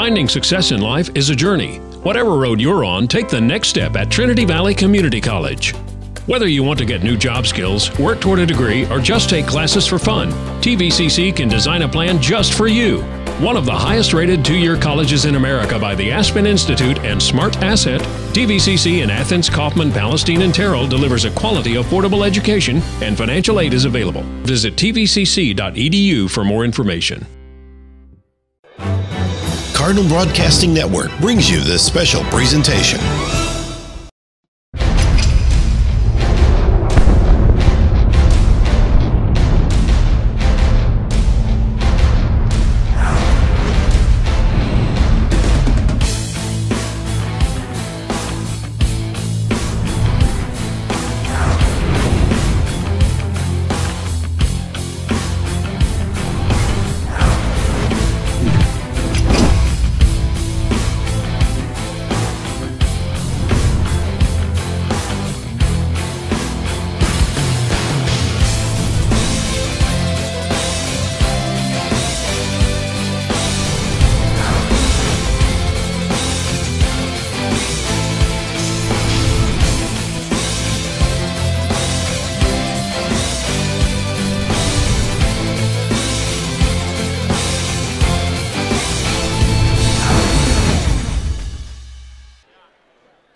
Finding success in life is a journey. Whatever road you're on, take the next step at Trinity Valley Community College. Whether you want to get new job skills, work toward a degree, or just take classes for fun, TVCC can design a plan just for you. One of the highest rated two-year colleges in America by the Aspen Institute and Smart Asset, TVCC in Athens, Kaufman, Palestine, and Terrell delivers a quality, affordable education, and financial aid is available. Visit tvcc.edu for more information. Cardinal Broadcasting Network brings you this special presentation.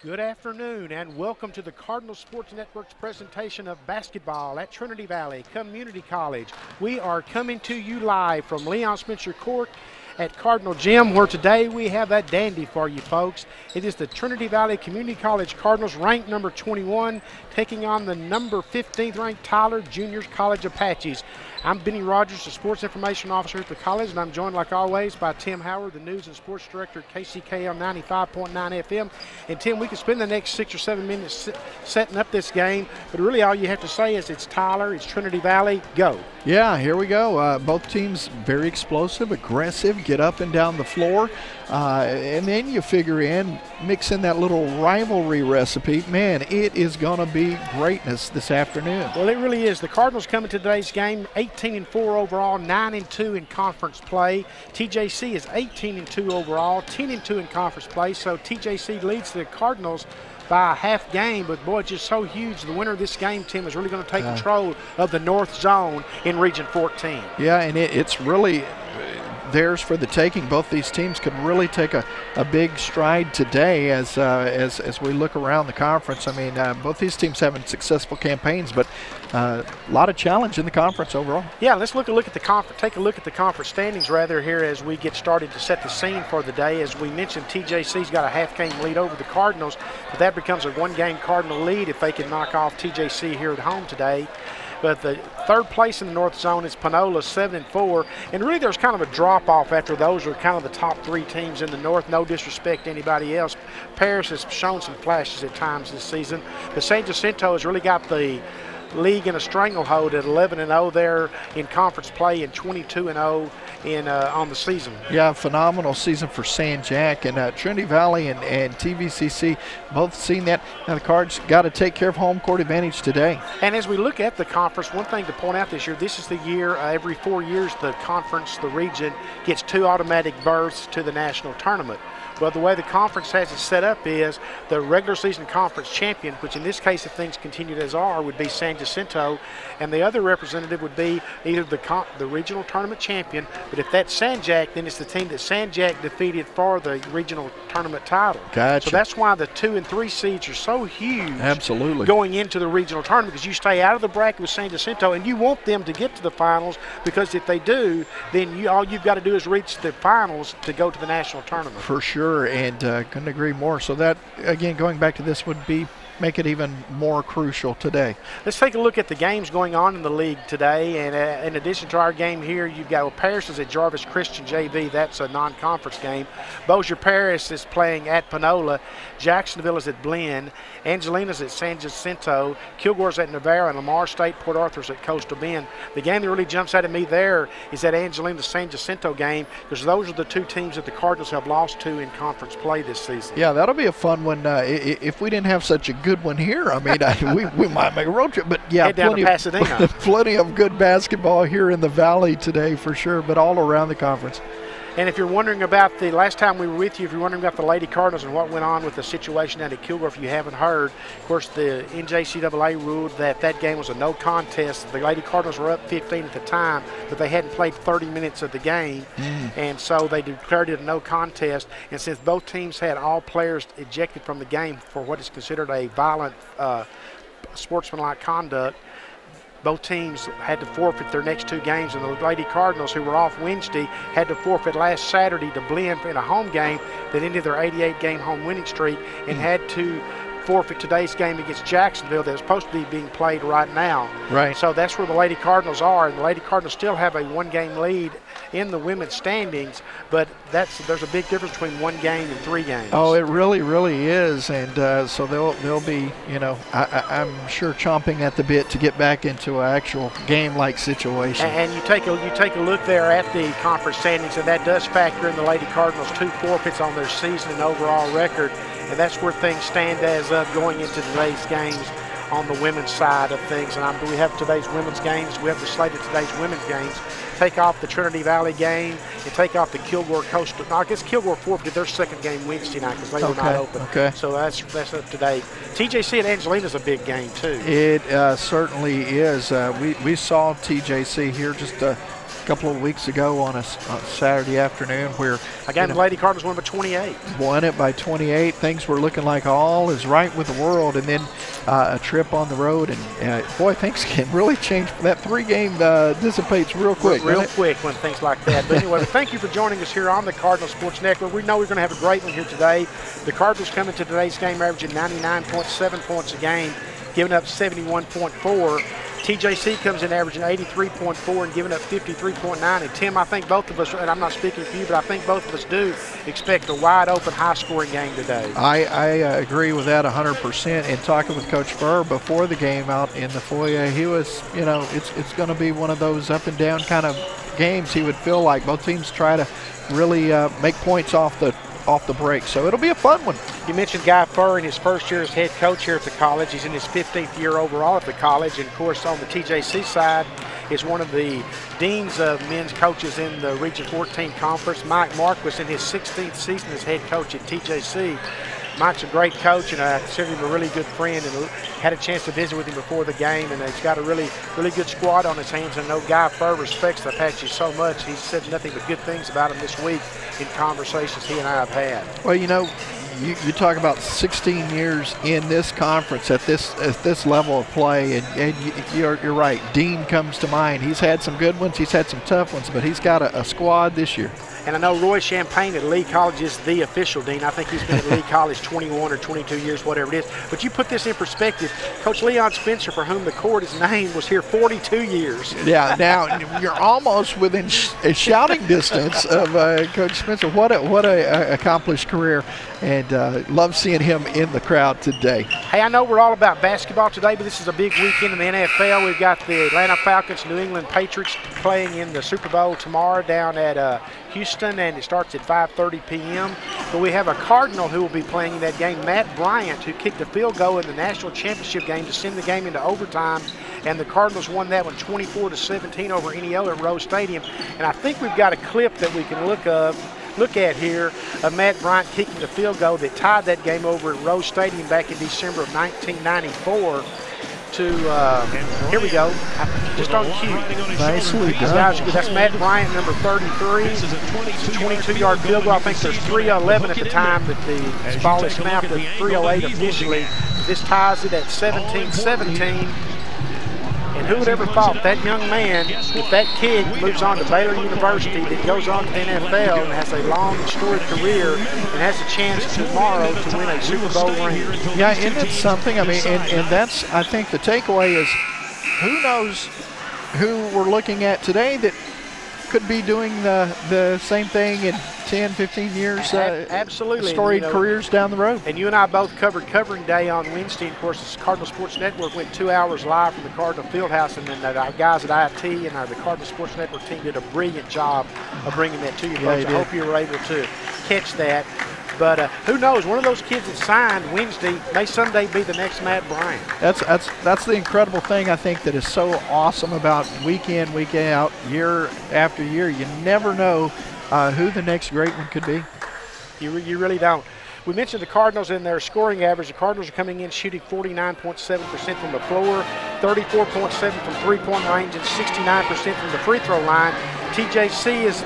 Good afternoon and welcome to the Cardinal Sports Network's presentation of basketball at Trinity Valley Community College. We are coming to you live from Leon Spencer Court at Cardinal Gym, where today we have that dandy for you folks. It is the Trinity Valley Community College Cardinals, ranked number 21, taking on the number 15th ranked Tyler Juniors College Apaches. I'm Benny Rogers, the Sports Information Officer at the college, and I'm joined like always by Tim Howard, the News and Sports Director at KCKL 95.9 FM. And Tim, we could spend the next 6 or 7 minutes setting up this game, but really all you have to say is it's Tyler, it's Trinity Valley, go. Yeah, here we go. Both teams very explosive, aggressive, get up and down the floor. And then you figure in, mix in that little rivalry recipe. Man, it is going to be greatness this afternoon. Well, it really is. The Cardinals come into today's game 18-4 overall, 9-2 in conference play. TJC is 18-2 overall, 10-2 in conference play. So TJC leads the Cardinals by a half game, but boy, it's just so huge. The winner of this game, Tim, is really going to take control of the North Zone in Region 14. Yeah, and it's really theirs for the taking. Both these teams could really take a big stride today as we look around the conference. I mean, both these teams having successful campaigns, but a lot of challenge in the conference overall. Yeah, let's look at the conference. Take a look at the conference standings rather here as we get started to set the scene for the day. As we mentioned, TJC's got a half-game lead over the Cardinals, but that becomes a one-game Cardinal lead if they can knock off TJC here at home today. But the third place in the North Zone is Panola, 7-4. And really there's kind of a drop-off after those are kind of the top three teams in the North. No disrespect to anybody else. Paris has shown some flashes at times this season. But San Jacinto has really got the league in a stranglehold at 11-0 there in conference play and 22-0 in on the season. Yeah, phenomenal season for San Jac, and Trinity Valley and TVCC both seen that. Now the Cards got to take care of home court advantage today. And as we look at the conference, one thing to point out this year, this is the year every 4 years the conference, the region, gets 2 automatic berths to the national tournament. Well, the way the conference has it set up is the regular season conference champion, which in this case, if things continued as are, would be San Jacinto, and the other representative would be either the regional tournament champion, but if that's San Jac, then it's the team that San Jac defeated for the regional tournament title. Gotcha. So that's why the 2 and 3 seeds are so huge. Absolutely. Going into the regional tournament, because you stay out of the bracket with San Jacinto, and you want them to get to the finals, because if they do, then all you've got to do is reach the finals to go to the national tournament. For sure. And couldn't agree more. So that, again, going back to this, would make it even more crucial today. Let's take a look at the games going on in the league today. And in addition to our game here, you've got Paris is at Jarvis Christian JV. That's a non-conference game. Bossier Paris is playing at Panola. Jacksonville is at Blinn. Angelina's at San Jacinto. Kilgore's at Navarro, and Lamar State, Port Arthur's at Coastal Bend. The game that really jumps out at me there is that Angelina-San Jacinto game, because those are the 2 teams that the Cardinals have lost to in conference play this season. Yeah, that'll be a fun one. If we didn't have such a good one here, I mean, we might make a road trip. But yeah, plenty of good basketball here in the Valley today for sure, but all around the conference. And if you're wondering about the last time we were with you, if you're wondering about the Lady Cardinals and what went on with the situation down at Kilgore, if you haven't heard, of course, the NJCAA ruled that that game was a no contest. The Lady Cardinals were up 15 at the time, but they hadn't played 30 minutes of the game, and so they declared it a no contest. And since both teams had all players ejected from the game for what is considered a violent sportsmanlike conduct, both teams had to forfeit their next 2 games, and the Lady Cardinals, who were off Wednesday, had to forfeit last Saturday to blend in a home game that ended their 88-game home winning streak, and had to forfeit today's game against Jacksonville that was supposed to be being played right now. Right. So that's where the Lady Cardinals are, and the Lady Cardinals still have a 1-game lead in the women's standings, but there's a big difference between 1 game and 3 games. Oh, it really, really is, and so they'll be, you know, I'm sure chomping at the bit to get back into an actual game-like situation. And you take a look there at the conference standings, and that does factor in the Lady Cardinals' 2 forfeits on their season and overall record, and that's where things stand as of going into today's games on the women's side of things. And we have today's women's games. We have the slate of today's women's games. Take off the Trinity Valley game and take off the Kilgore Coastal. No, I guess Kilgore forfeited their 2nd game Wednesday night because they were not open. Okay. So that's up to date. TJC at Angelina's a big game too. It certainly is. We saw TJC here just a couple of weeks ago on a Saturday afternoon where again the Lady Cardinals won by 28. Won it by 28. Things were looking like all is right with the world, and then a trip on the road, and boy, things can really change. That 3-game dissipates real quick. Real quick when things like that. But anyway, thank you for joining us here on the Cardinal Sports Network. We know we're going to have a great one here today. The Cardinals coming to today's game averaging 99.7 points a game, giving up 71.4. TJC comes in averaging 83.4 and giving up 53.9. And Tim, I think both of us, and I'm not speaking for you, but I think both of us do expect a wide open, high-scoring game today. I agree with that 100%. And talking with Coach Furr before the game out in the foyer, he was, you know, it's going to be one of those up and down kind of games. He would feel like both teams try to really make points off the break. So it'll be a fun one. You mentioned Guy Furr in his first year as head coach here at the college. He's in his 15th year overall at the college. And, of course, on the TJC side is one of the deans of men's coaches in the Region 14 Conference. Mike Mark was in his 16th season as head coach at TJC. Mike's a great coach, and I consider him a really good friend, and had a chance to visit with him before the game, and he's got a really, really good squad on his hands. I know Guy Furr respects the Apaches so much. He's said nothing but good things about him this week in conversations he and I have had. Well, you know, you talk about 16 years in this conference at this level of play, and you're right. Dean comes to mind. He's had some good ones. He's had some tough ones, but he's got a squad this year. And I know Roy Champagne at Lee College is the official dean. I think he's been at Lee College 21 or 22 years, whatever it is. But you put this in perspective. Coach Leon Spencer, for whom the court is named, was here 42 years. Yeah, now you're almost within a shouting distance of Coach Spencer. What a accomplished career, and love seeing him in the crowd today. Hey, I know we're all about basketball today, but this is a big weekend in the NFL. We've got the Atlanta Falcons, New England Patriots playing in the Super Bowl tomorrow down at Houston, and it starts at 5:30 p.m. But we have a Cardinal who will be playing in that game, Matt Bryant, who kicked a field goal in the national championship game to send the game into overtime, and the Cardinals won that one 24-17 over NEO at Rose Stadium. And I think we've got a clip that we can look at here of Matt Bryant kicking the field goal that tied that game over at Rose Stadium back in December of 1994. Here we go, just on cue. Nicely done. That's Matt Bryant, number 33. It's a 22-yard field goal. I think there's 3:11 at the time that the ball is snapped, at 3:08 officially. This ties it at 17-17. And who would ever thought that young man, if that kid moves on to Baylor University, that goes on to the NFL and has a long and storied career and has a chance tomorrow to win a Super Bowl ring. Yeah, isn't it something? I mean, and that's, I think the takeaway is, who knows who we're looking at today that could be doing the same thing in 10, 15 years, absolutely, storied careers down the road. And you and I both covered Covering Day on Wednesday. Of course, the Cardinal Sports Network went 2 hours live from the Cardinal Fieldhouse, and then our guys at IT and the Cardinal Sports Network team did a brilliant job of bringing that to you folks. I hope you were able to catch that. But who knows? One of those kids that signed Wednesday may someday be the next Matt Bryant. That's the incredible thing, I think, that is so awesome about week in, week out, year after year. You never know who the next great one could be. You really don't. We mentioned the Cardinals in their scoring average. The Cardinals are coming in shooting 49.7% from the floor, 34.7% from three-point range, and 69% from the free throw line. TJC is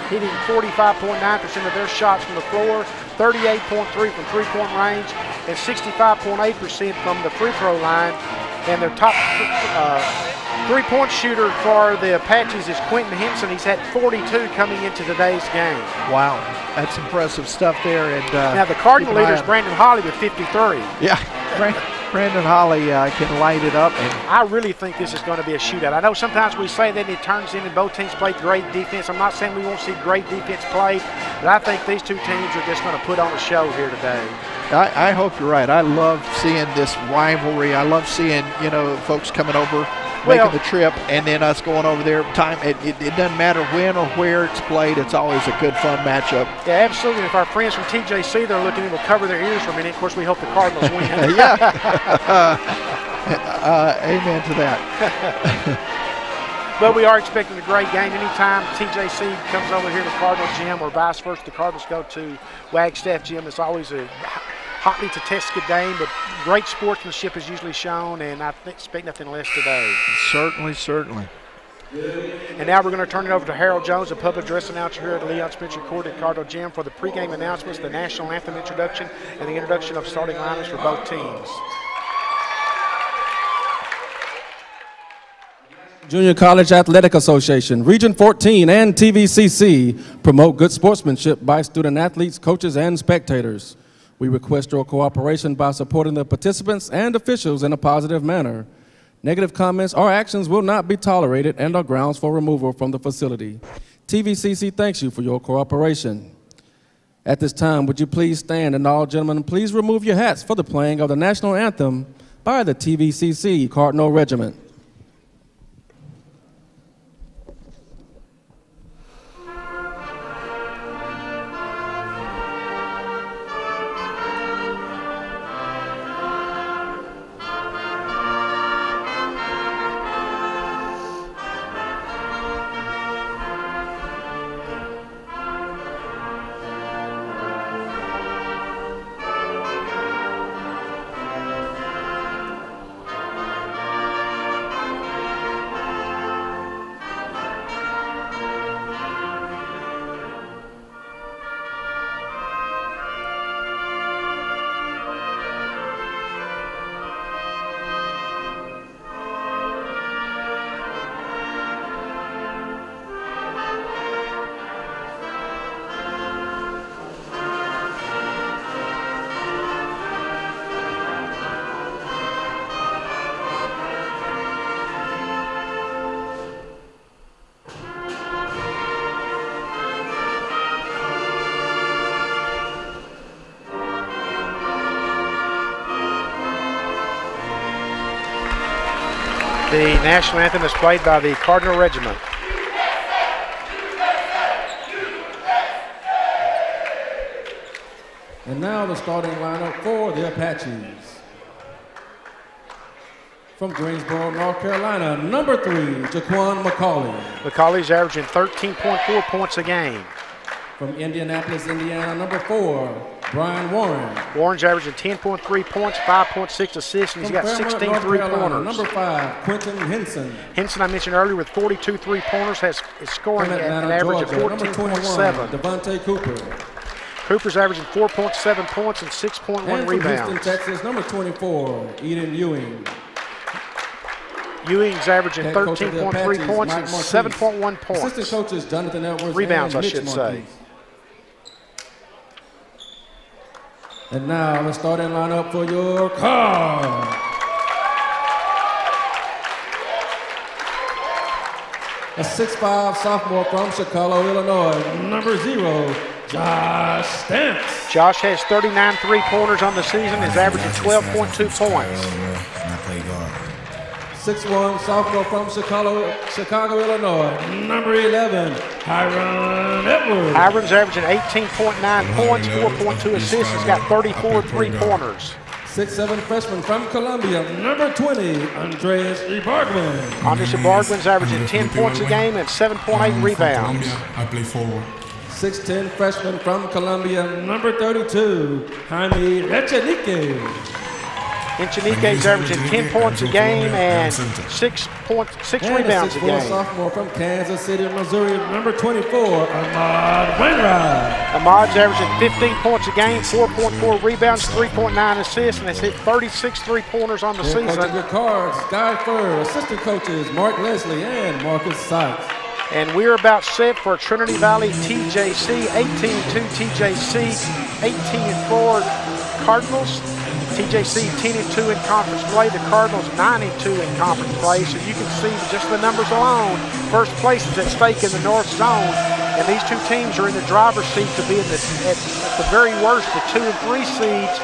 hitting 45.9% of their shots from the floor, 38.3% from three-point range, and 65.8% from the free throw line. And their top three-point shooter for the Apaches is Quentin Henson. He's had 42 coming into today's game. Wow, that's impressive stuff there. And now the Cardinal leader is Brandon Holley with 53. Yeah, Brandon Holley can light it up. And I really think this is going to be a shootout. I know sometimes we say that it turns in and both teams play great defense. I'm not saying we won't see great defense played, but I think these two teams are just going to put on a show here today. I hope you're right. I love seeing this rivalry. I love seeing, folks coming over, making the trip, and then us going over there. It doesn't matter when or where it's played. It's always a good, fun matchup. Yeah, absolutely. If our friends from TJC, they're looking, we'll cover their ears for a minute. Of course, we hope the Cardinals win. Yeah. Amen to that. But we are expecting a great game. Anytime TJC comes over here to Cardinals Gym or vice versa, the Cardinals go to Wagstaff Gym, it's always a hotly contested game, but great sportsmanship is usually shown, and I expect nothing less today. Certainly. And now we're going to turn it over to Harold Jones, the public address announcer here at Leon Spencer Court at Cardinal Gym, for the pregame announcements, the national anthem introduction, and the introduction of starting lineups for both teams. Junior College Athletic Association, Region 14 and TVCC promote good sportsmanship by student athletes, coaches, and spectators. We request your cooperation by supporting the participants and officials in a positive manner. Negative comments or actions will not be tolerated and are grounds for removal from the facility. TVCC thanks you for your cooperation. At this time, would you please stand, and all gentlemen, please remove your hats for the playing of the national anthem by the TVCC Cardinal Regiment. The national anthem is played by the Cardinal Regiment. And now the starting lineup for the Apaches. From Greensboro, North Carolina, number 3, JAQUAN McCauley. McCauley's averaging 13.4 points a game. From Indianapolis, Indiana, number 4, Brian Warren. Warren's averaging 10.3 points, 5.6 assists, and he's got 16 three-pointers. Number 5, Quentin Henson. Henson, I mentioned earlier, with 42 three-pointers, is scoring at an average of 14.7. Devontae Cooper. Cooper's averaging 4.7 points and 6.1 rebounds. Houston, Texas, number 24, Eden Ewing. Ewing's averaging 13.3 points and 7.1 points. Assistant coaches Jonathan Edwards rebounds, and I should say. And now the starting lineup for your Cards. A 6'5" sophomore from Chicago, Illinois, number 0, Josh Stamps. Josh has 39 three-pointers on the season, is averaging 12.2 points. 6'1" sophomore from Chicago, Illinois, number 11, Hiram Edwards. Hiram's averaging 18.9 points, 4.2 assists. He's got 34 three-pointers. 6'7" freshman from Columbia, number 20, Andres Ibarguen. Andres Ibarguen's averaging 10 points a game and 7.8 rebounds. I play forward. 6'10" freshman from Columbia, number 32, Jaime Echenique. Echenique's averaging 10 points a game and 6 rebounds a game. Sophomore from Kansas City, Missouri, number 24, Ahmad Wainwright. Ahmad's averaging 15 points a game, 4.4 rebounds, 3.9 assists, and has hit 36 three-pointers on the season. Good cards, Guy Furr, assistant coaches Mark Leslie and Marcus Sykes. And we're about set for Trinity Valley TJC, 18-2 TJC, 18-4 Cardinals. TJC 10-2 in conference play. The Cardinals 9-2 in conference play. So you can see just the numbers alone. First place is at stake in the North Zone, and these two teams are in the driver's seat to be at the very worst, the 2 and 3 seeds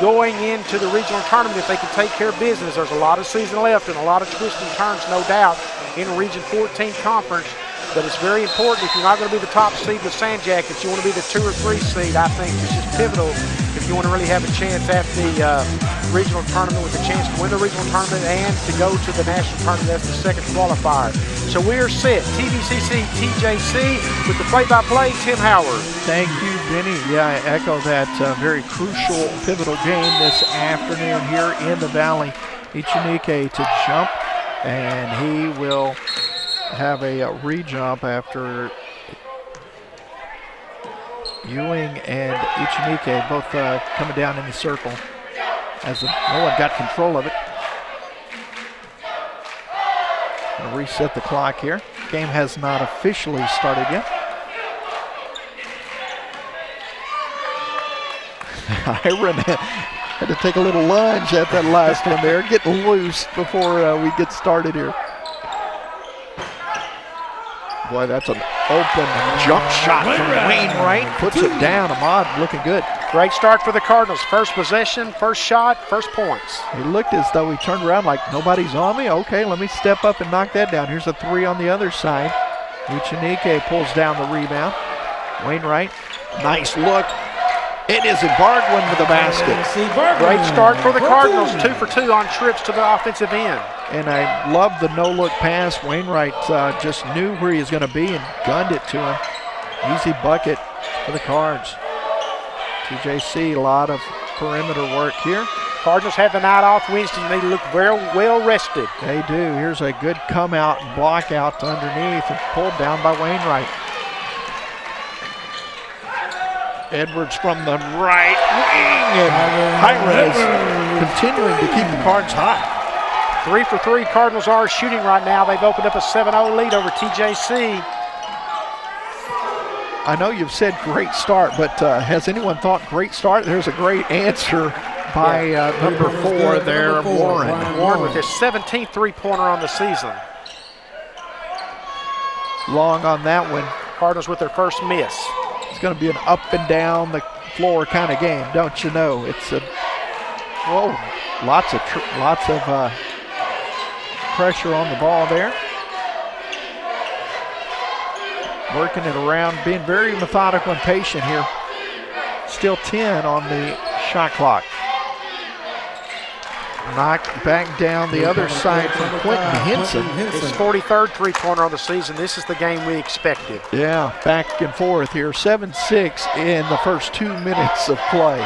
going into the regional tournament if they can take care of business. There's a lot of season left and a lot of twists and turns, no doubt, in Region 14 conference. But it's very important if you're not going to be the top seed with Sand Jackets, you want to be the 2 or 3 seed. I think it's just pivotal if you want to really have a chance at the regional tournament, with a chance to win the regional tournament and to go to the national tournament as the second qualifier. So we're set. TVCC, TJC, with the play-by-play, Tim Howard. Thank you, Benny. Yeah, I echo that very crucial, pivotal game this afternoon here in the Valley. Echenique to jump, and he will have a re-jump after Ewing and Echenique both coming down in the circle as no one got control of it. Gonna reset the clock here. Game has not officially started yet. Iron had to take a little lunge at that last one there, getting loose before we get started here. Boy, that's an open jump shot from Wainwright. Puts it down. Ahmad looking good. Great start for the Cardinals. First possession, first shot, first points. He looked as though he turned around like nobody's on me. Okay, let me step up and knock that down. Here's a 3 on the other side. Echenique pulls down the rebound. Wainwright, nice look. It is IBARGUEN with the basket. Great start for the Cardinals. 2 for 2 on trips to the offensive end. And I love the no-look pass. Wainwright just knew where he was going to be and gunned it to him. Easy bucket for the Cards. TJC, a lot of perimeter work here. Cardinals have the night off Wednesday, and they look very well rested. They do. Here's a good come out and block out underneath and pulled down by Wainwright. Edwards from the right wing, and Hires continuing to keep the Cards hot. 3 for 3 Cardinals are shooting right now. They've opened up a 7-0 lead over TJC. I know you've said great start, but has anyone thought great start? There's a great answer by number 4 there, Warren. Warren with his 17th three-pointer on the season. Long on that one. Cardinals with their first miss. It's going to be an up and down the floor kind of game, don't you know? It's a lots of pressure on the ball there. Working it around, being very methodical and patient here. Still 10 on the shot clock. Knocked back down the other side from Quentin Henson. His 43rd three-pointer on the season. This is the game we expected. Yeah, back and forth here. 7-6 in the first 2 minutes of play.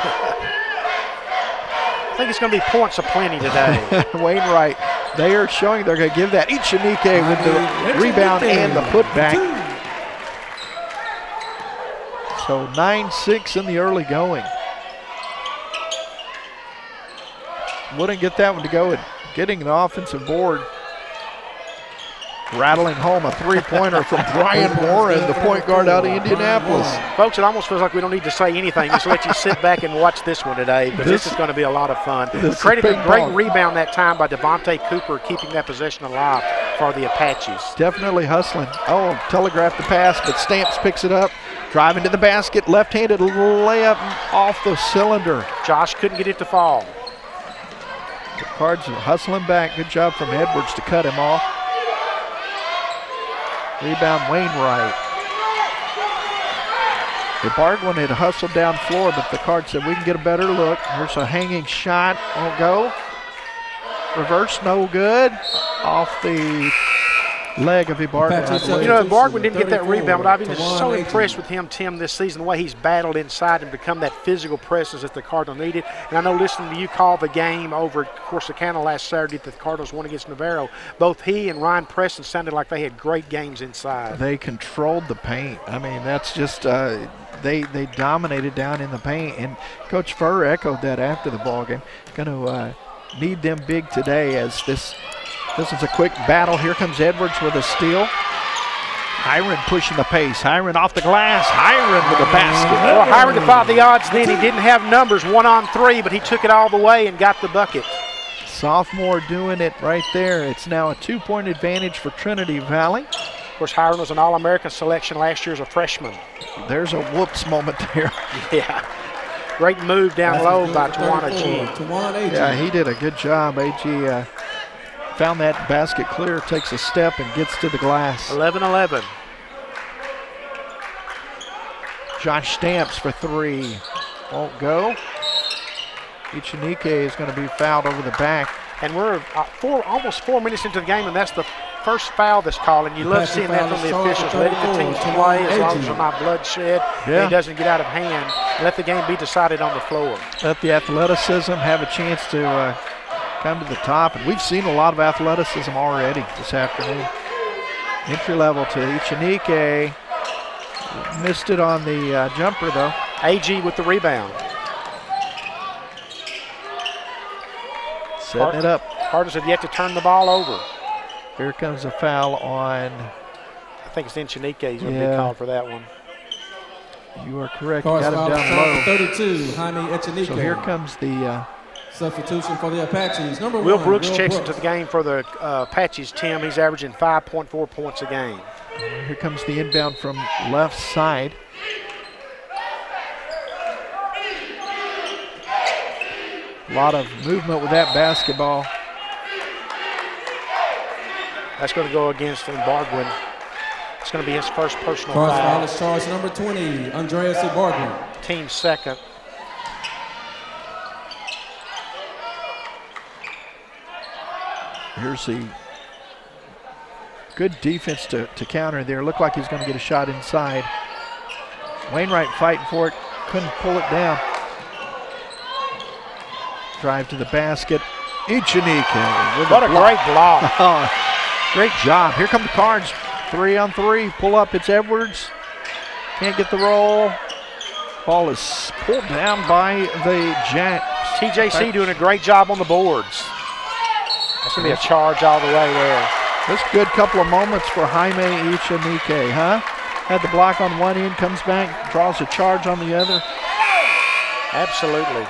I think it's going to be points aplenty today. Wainwright, they are showing they're going to give that. Echenique with the rebound and the putback. So 9-6 in the early going. Wouldn't get that one to go, and getting an offensive board. Rattling home a three-pointer from Brian Warren, the point guard out of Indianapolis. Folks, it almost feels like we don't need to say anything. Just let you sit back and watch this one today, because this is going to be a lot of fun. Credited a great rebound that time by Devontae Cooper, keeping that possession alive for the Apaches. Definitely hustling. Oh, telegraphed the pass, but Stamps picks it up. Driving to the basket, left-handed layup off the cylinder. Josh couldn't get it to fall. The Cards are hustling back. Good job from Edwards to cut him off. Rebound Wainwright. IBARGUEN had hustled down floor, but the Cards said we can get a better look. Here's a hanging shot. Won't go. Reverse, no good. Off the leg of IBARGUEN. You know, IBARGUEN didn't get that rebound, but I've been so impressed with him, Tim, this season, the way he's battled inside and become that physical presence that the Cardinals needed. And I know listening to you call the game over at Corsicana last Saturday that the Cardinals won against Navarro, both he and Ryan Preston sounded like they had great games inside. They controlled the paint. I mean, that's just they dominated down in the paint. And Coach Furr echoed that after the ball game. Going to need them big today as this is a quick battle. Here comes Edwards with a steal. Hiron pushing the pace. Hiron off the glass. Hiron with the basket. Well, Hiron defied the odds then. He didn't have numbers 1-on-3, but he took it all the way and got the bucket. Sophomore doing it right there. It's now a 2-point advantage for Trinity Valley. Of course, Hiron was an All-American selection last year as a freshman. There's a whoops moment there. Yeah. Great move down low by Tawana G. Yeah, he did a good job. AG found that basket clear, takes a step, and gets to the glass. 11-11. Josh Stamps for 3. Won't go. Ichinike is going to be fouled over the back. And we're almost 4 minutes into the game, and that's the first foul that's called. And you love seeing that from the officials, letting the teams play as long as there's not bloodshed and it doesn't get out of hand. Let the game be decided on the floor. Let the athleticism have a chance to come to the top. And we've seen a lot of athleticism already this afternoon. Entry level to Ichinike. Missed it on the jumper, though. AG with the rebound. Setting it up. Cardinals have yet to turn the ball over. Here comes a foul on. I think it's Ichinike. He's going to be called for that one. You are correct. Got him down low. 32, Jaime Ichinike. So here comes the substitution for the Apaches. Will Brooks checks into the game for the Apaches, Tim. He's averaging 5.4 points a game. Here comes the inbound from left side. A lot of movement with that basketball. That's going to go against IBARGUEN. It's going to be his first personal foul. foul. Is charge number 20, Andreas IBARGUEN. Team second. Here's the good defense to counter there. Looked like he's going to get a shot inside. Wainwright fighting for it. Couldn't pull it down. Drive to the basket. Ichinike. What a great block. Great job. Here come the Cards. 3-on-3. Pull up. It's Edwards. Can't get the roll. Ball is pulled down by the Jacks. TJC doing a great job on the boards. That's going to be a charge all the way there. That's a good couple of moments for Jaime Ichinike, huh? Had the block on one end, comes back, draws a charge on the other. Absolutely.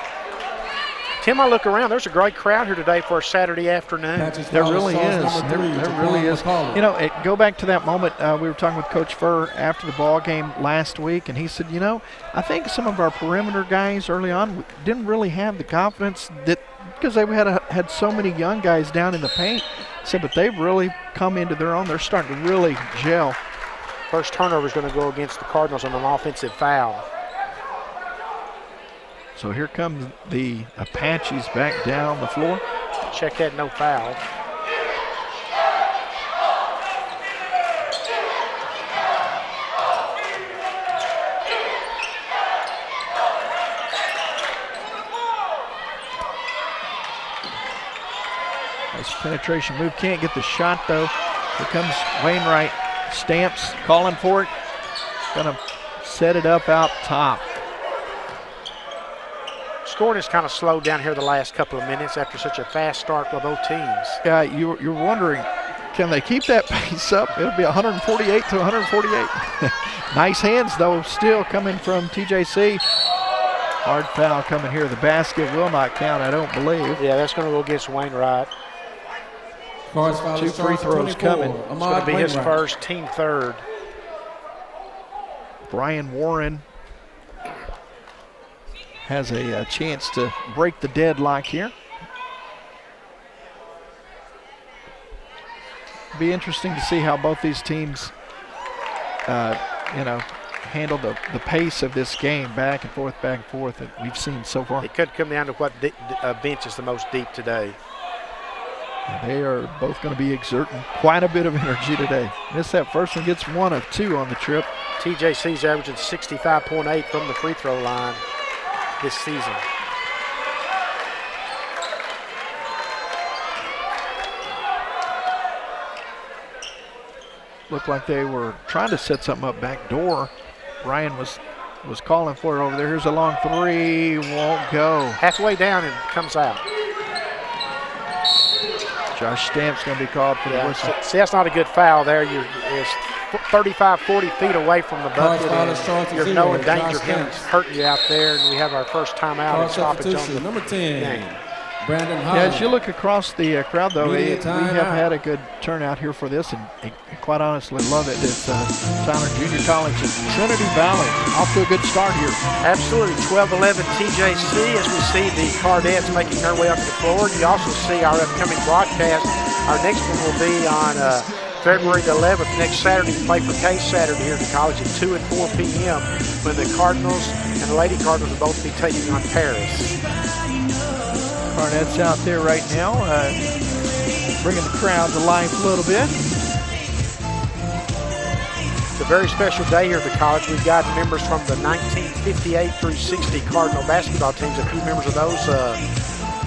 Tim, I look around, there's a great crowd here today for a Saturday afternoon. There really is. There really is. You know, go back to that moment. We were talking with Coach Furr after the ball game last week, and he said, you know, I think some of our perimeter guys early on didn't really have the confidence that because they had so many young guys down in the paint. So, but they've really come into their own. They're starting to really gel. First turnover is going to go against the Cardinals on an offensive foul. So here comes the Apaches back down the floor. Check that, no foul. Nice penetration move. Can't get the shot though. Here comes Wainwright. Stamps calling for it. Gonna set it up out top. Scoring has kind of slowed down here the last couple of minutes after such a fast start by both teams. Yeah, you're wondering, can they keep that pace up? It'll be 148 to 148. Nice hands though, still coming from TJC. Hard foul coming here. The basket will not count, I don't believe. Yeah, that's going to go against Wainwright. Two free throws coming. It's going to be his first, team third. Brian Warren has a chance to break the deadlock here. Be interesting to see how both these teams, handle the pace of this game back and forth that we've seen so far. It could come down to what bench is the most deep today. They are both going to be exerting quite a bit of energy today. Missed that first one, gets 1 of 2 on the trip. TJC's averaging 65.8 from the free throw line this season. Looked like they were trying to set something up back door. Ryan was calling for it over there. Here's a long 3, won't go. Halfway down and comes out. Josh Stamp's going to be called for the whistle. See, that's not a good foul there. It's 35, 40 feet away from the bucket. And you're no danger of him hurting you out there. And we have our first timeout and stoppage on the number 10. game. Brandon Yeah, Holland. as you look across the crowd, though, we have had a good turnout here for this, and quite honestly love it. It's Tyler Junior College in Trinity Valley. Off to a good start here. Absolutely, 12-11 TJC as we see the Cardettes making their way up to the floor. You also see our upcoming broadcast. Our next one will be on February the 11th, next Saturday. We play for Case Saturday here at the college at 2 and 4 p.m. when the Cardinals and the Lady Cardinals will both be taking on Paris. Carnet's out there right now, bringing the crowd to life a little bit. It's a very special day here at the college. We've got members from the 1958 through 60 Cardinal basketball teams. A few members of those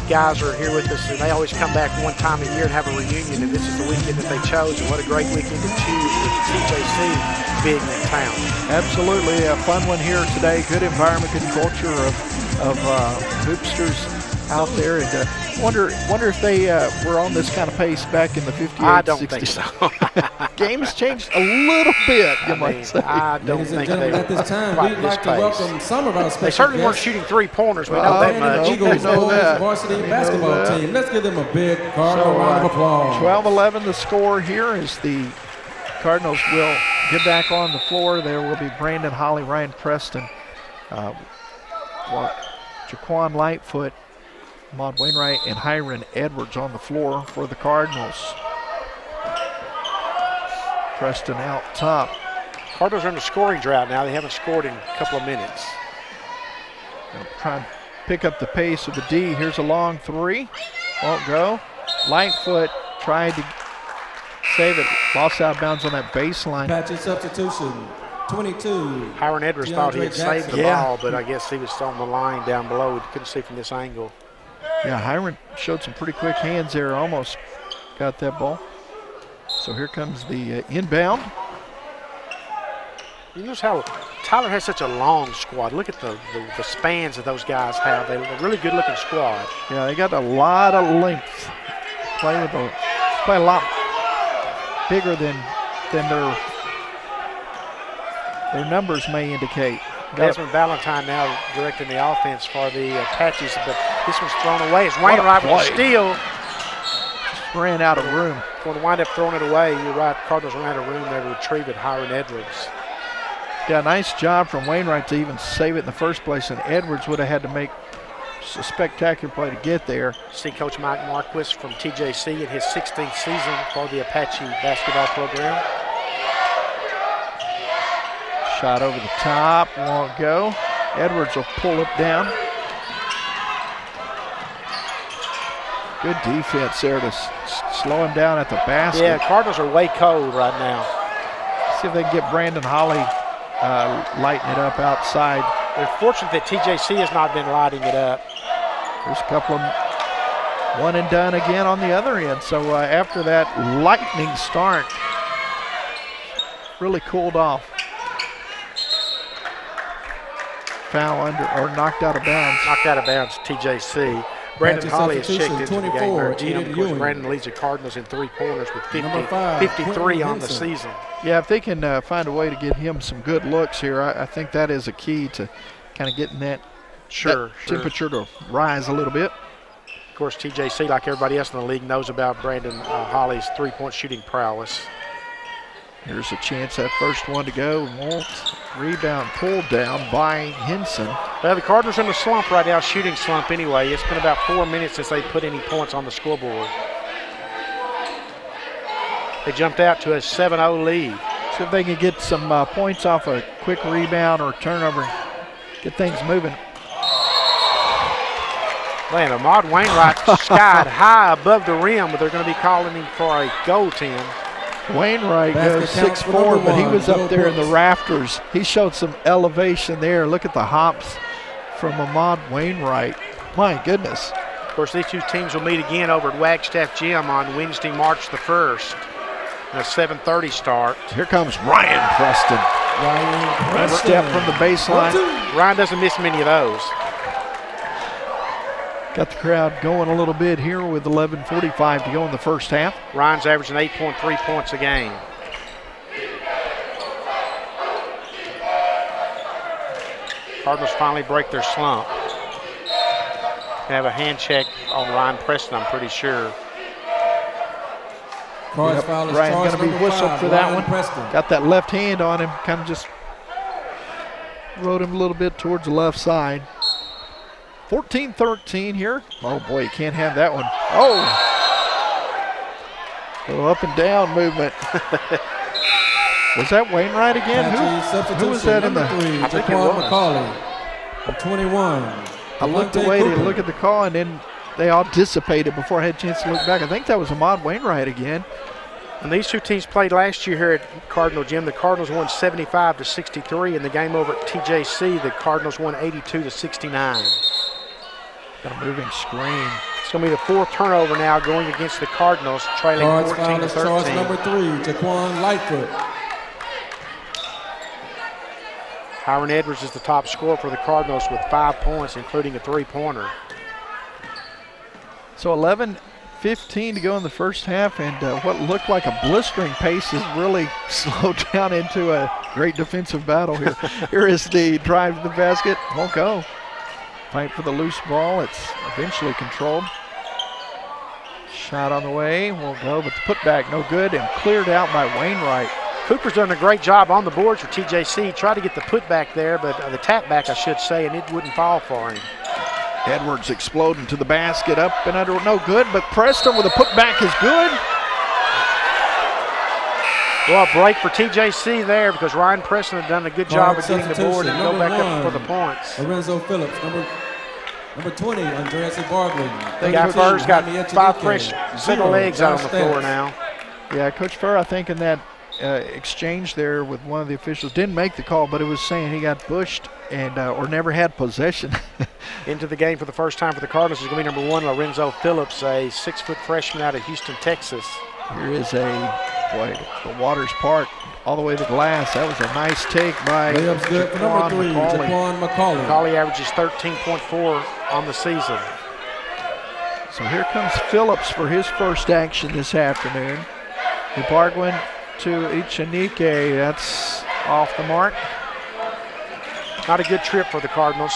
guys are here with us, and they always come back one time a year and have a reunion, and this is the weekend that they chose, and what a great weekend to choose with TJC being in town. Absolutely, a fun one here today. Good environment, good culture of hoopsters out there, and wonder if they were on this kind of pace back in the 58, I don't 60s. think so. Games changed a little bit, you might say. I don't Ladies and think gentlemen, they at this time, quite we'd like to this welcome some of our special They certainly weren't guests. shooting three-pointers. We know that much. Eagles know that. varsity We know basketball that. team. Let's give them a big Cardinal round of applause. 12-11 the score here as the Cardinals will get back on the floor. There will be Brandon Holly, Ryan Preston, JAQUAN Lightfoot, Maud Wainwright, and Hiron Edwards on the floor for the Cardinals. Preston out top. Cardinals are in a scoring drought now. They haven't scored in a couple of minutes. Gonna try and pick up the pace of the D. Here's a long 3. Won't go. Lightfoot tried to save it. Lost out of bounds on that baseline. Patchy substitution, 22. Hiron Edwards thought he had saved the Yeah. ball, but I guess he was on the line down below. We couldn't see from this angle. Yeah, Hiron showed some pretty quick hands there. Almost got that ball. So here comes the inbound. You notice how Tyler has such a long squad. Look at the spans that those guys have. They're a really good-looking squad. Yeah, they got a lot of length. Play a lot bigger than their numbers may indicate. Desmond Valentine now directing the offense for the Apaches, but this one's thrown away. It's Wainwright with the steal. Just ran out of room. Going to wind up throwing it away. You're right. Cardinals ran out of room there to retrieve it. Hiron Edwards. Yeah, nice job from Wainwright to even save it in the first place, and Edwards would have had to make a spectacular play to get there. See Coach Mike Marquis from TJC in his 16th season for the Apache basketball program. Shot over the top, won't go. Edwards will pull it down. Good defense there to slow him down at the basket. Yeah, Cardinals are way cold right now. See if they can get Brandon Holly lighting it up outside. They're fortunate that TJC has not been lighting it up. There's a couple of one and done again on the other end. So after that lightning start, really cooled off. Foul under, or knocked out of bounds. Knocked out of bounds, TJC. Brandon Holly has checked into the game. Of course, Brandon leads the Cardinals in three-pointers with 53 on the season. Yeah, if they can find a way to get him some good looks here, I think that is a key to kind of getting that, temperature to rise a little bit. Of course, TJC, like everybody else in the league, knows about Brandon Holly's three-point shooting prowess. Here's a chance, that first one to go. Won't. Rebound pulled down by Henson. Well, the Cardinals are in a slump right now, shooting slump anyway. It's been about 4 minutes since they put any points on the scoreboard. They jumped out to a 7-0 lead. See if they can get some points off a quick rebound or turnover, get things moving. Man, Ahmad Wainwright skied high above the rim, but they're going to be calling him for a goaltend. Wainwright goes 6'4", but he was up there in the rafters. He showed some elevation there. Look at the hops from Ahmad Wainwright. My goodness. Of course, these two teams will meet again over at Wagstaff Gym on Wednesday, March the 1st. A 7:30 start. Here comes Ryan Preston. One step from the baseline. Ryan doesn't miss many of those. Got the crowd going a little bit here with 11:45 to go in the first half. Ryan's averaging 8.3 points a game. Cardinals finally break their slump. Have a hand check on Ryan Preston, I'm pretty sure. Yep. Ryan going to be whistled for that one. Got that left hand on him, kind of just rode him a little bit towards the left side. 14-13 here. Oh boy, you can't have that one. Oh! Little up and down movement. Was that Wainwright again? Who was that in the? I think it was. McCauley, 21. I looked away to look at the call, and then they all dissipated before I had a chance to look back. I think that was Ahmad Wainwright again. And these two teams played last year here at Cardinal Gym. The Cardinals won 75-63. In the game over at TJC, the Cardinals won 82-69. Got a moving screen. It's going to be the fourth turnover now going against the Cardinals, trailing 14-13. Charge number 3, JAQUAN Lightfoot. Hiron Edwards is the top scorer for the Cardinals with 5 points, including a three-pointer. So 11:15 to go in the first half, and what looked like a blistering pace has really slowed down into a great defensive battle here. Here is the drive to the basket. Won't go. Fight for the loose ball. It's eventually controlled. Shot on the way. Won't go, but the putback no good and cleared out by Wainwright. Cooper's done a great job on the boards for TJC. Tried to get the putback there, but the tap back, I should say, and it wouldn't fall for him. Edwards exploding to the basket, up and under, no good, but Preston with a putback is good. Well, a break for TJC there because Ryan Preston had done a good job of getting the board and go back up for the points. Lorenzo Phillips, number 20, Andreas IBARGUEN. The guy first got 5 fresh center legs out on the floor now. Yeah, Coach Furr, I think in that exchange there with one of the officials, didn't make the call, but it was saying he got pushed and or never had possession. Into the game for the first time for the Cardinals is going to be number 1, Lorenzo Phillips, a 6-foot freshman out of Houston, Texas. Here is the Waters Park all the way to the glass. That was a nice take by Layup's good for number 3, JAQUAN McCauley. McCauley averages 13.4 on the season. So here comes Phillips for his first action this afternoon. IBARGUEN to Ichanike. That's off the mark. Not a good trip for the Cardinals.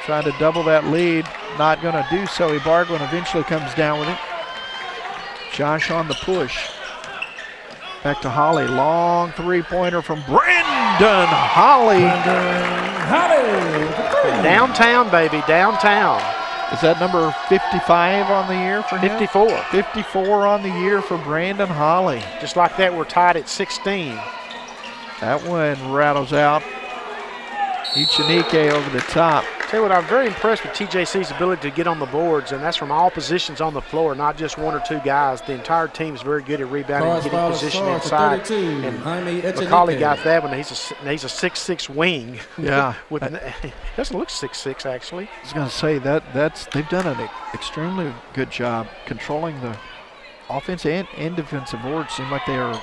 Trying to double that lead. Not going to do so. IBARGUEN eventually comes down with it. Josh on the push. Back to Holley. Long three-pointer from Brandon Holley. Downtown, baby, downtown. Is that number 55 on the year for him? 54. 54 on the year for Brandon Holley. Just like that, we're tied at 16. That one rattles out. Ichanike over the top. Tell you what, I'm very impressed with TJC's ability to get on the boards, and that's from all positions on the floor, not just 1 or 2 guys. The entire team is very good at rebounding and getting position inside. And McCauley got that one. He's a 6'6" wing. Yeah. He doesn't look 6'6", actually. I was going to say they've done an extremely good job controlling the offensive and defensive boards. Seem like they are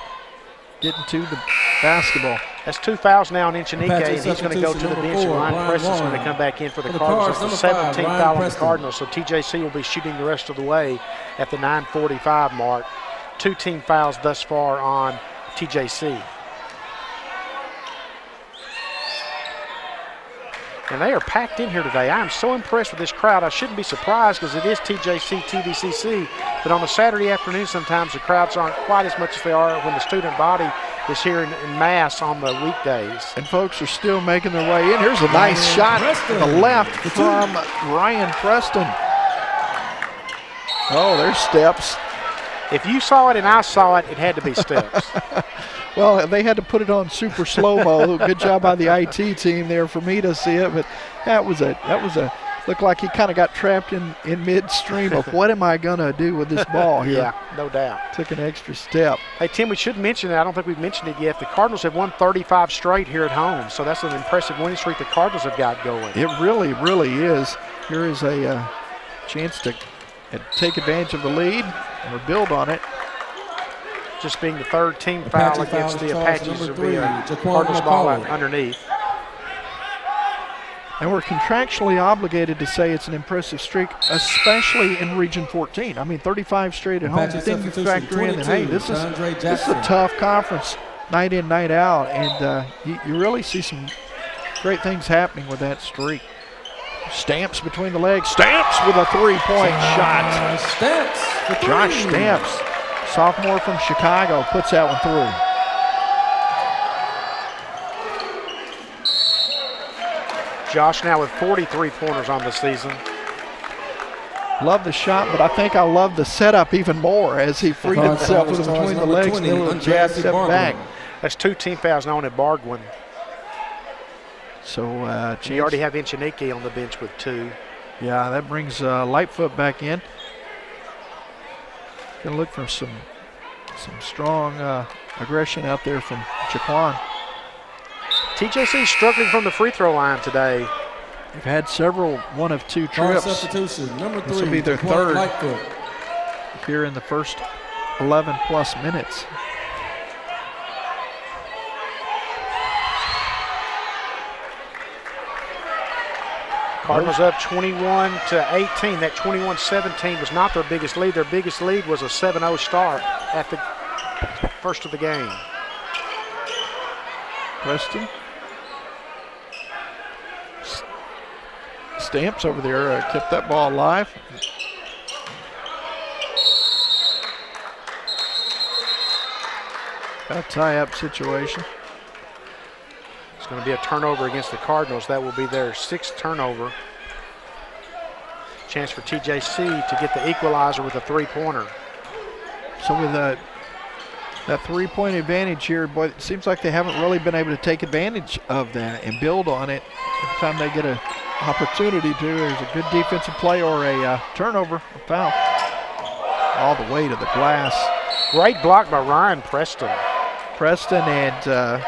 getting to the basketball. That's 2 fouls now on Ichanike, and he's going to go to the bench, and Ryan Preston's going to come back in for the Cardinals. That's the 17th foul on the Cardinals, so TJC will be shooting the rest of the way at the 9:45 mark. 2 team fouls thus far on TJC. And they are packed in here today. I am so impressed with this crowd. I shouldn't be surprised because it is TJC, TVCC, but on a Saturday afternoon sometimes the crowds aren't quite as much as they are when the student body is here in mass on the weekdays. And folks are still making their way in. Here's a nice shot to the left from Ryan Preston. Oh, there's steps. If you saw it and I saw it, it had to be steps. Well, they had to put it on super slow-mo. Good job by the IT team there for me to see it, but that was a looked like he kind of got trapped in midstream of what am I going to do with this ball here. Yeah, no doubt. Took an extra step. Hey, Tim, we should mention it. I don't think we've mentioned it yet. The Cardinals have won 35 straight here at home, so that's an impressive winning streak the Cardinals have got going. It really, really is. Here is a chance to take advantage of the lead or build on it. Just being the third team foul against the Apaches will be a Cardinals ball underneath. And we're contractually obligated to say it's an impressive streak, especially in Region 14. I mean, 35 straight at home. Then you factor in that, hey, this is a tough conference, night in, night out. And you really see some great things happening with that streak. Stamps between the legs. Stamps with a three-point shot. Josh Stamps, sophomore from Chicago, puts that one through. Josh now with 43 pointers on the season. Love the shot, but I think I love the setup even more as he freed himself with between the legs and a little jab step back. That's 2 team fouls now on IBARGUEN. So you already have Inchinike on the bench with 2. Yeah, that brings Lightfoot back in. Gonna look for some strong aggression out there from JAQUAN. TJC struggling from the free throw line today. They've had several 1 of 2 trips. Substitution, number 3. This will be their third here in the first 11 plus minutes. Cardinals up 21-18. That 21-17 was not their biggest lead. Their biggest lead was a 7-0 start at the first of the game. Preston. Stamps over there kept that ball alive. A tie-up situation. It's going to be a turnover against the Cardinals. That will be their 6th turnover. Chance for TJC to get the equalizer with a 3-pointer. So with that 3-point advantage here, boy, it seems like they haven't really been able to take advantage of that and build on it. Every time they get an opportunity to, there's a good defensive play or a turnover, a foul. All the way to the glass. Great block by Ryan Preston. Preston and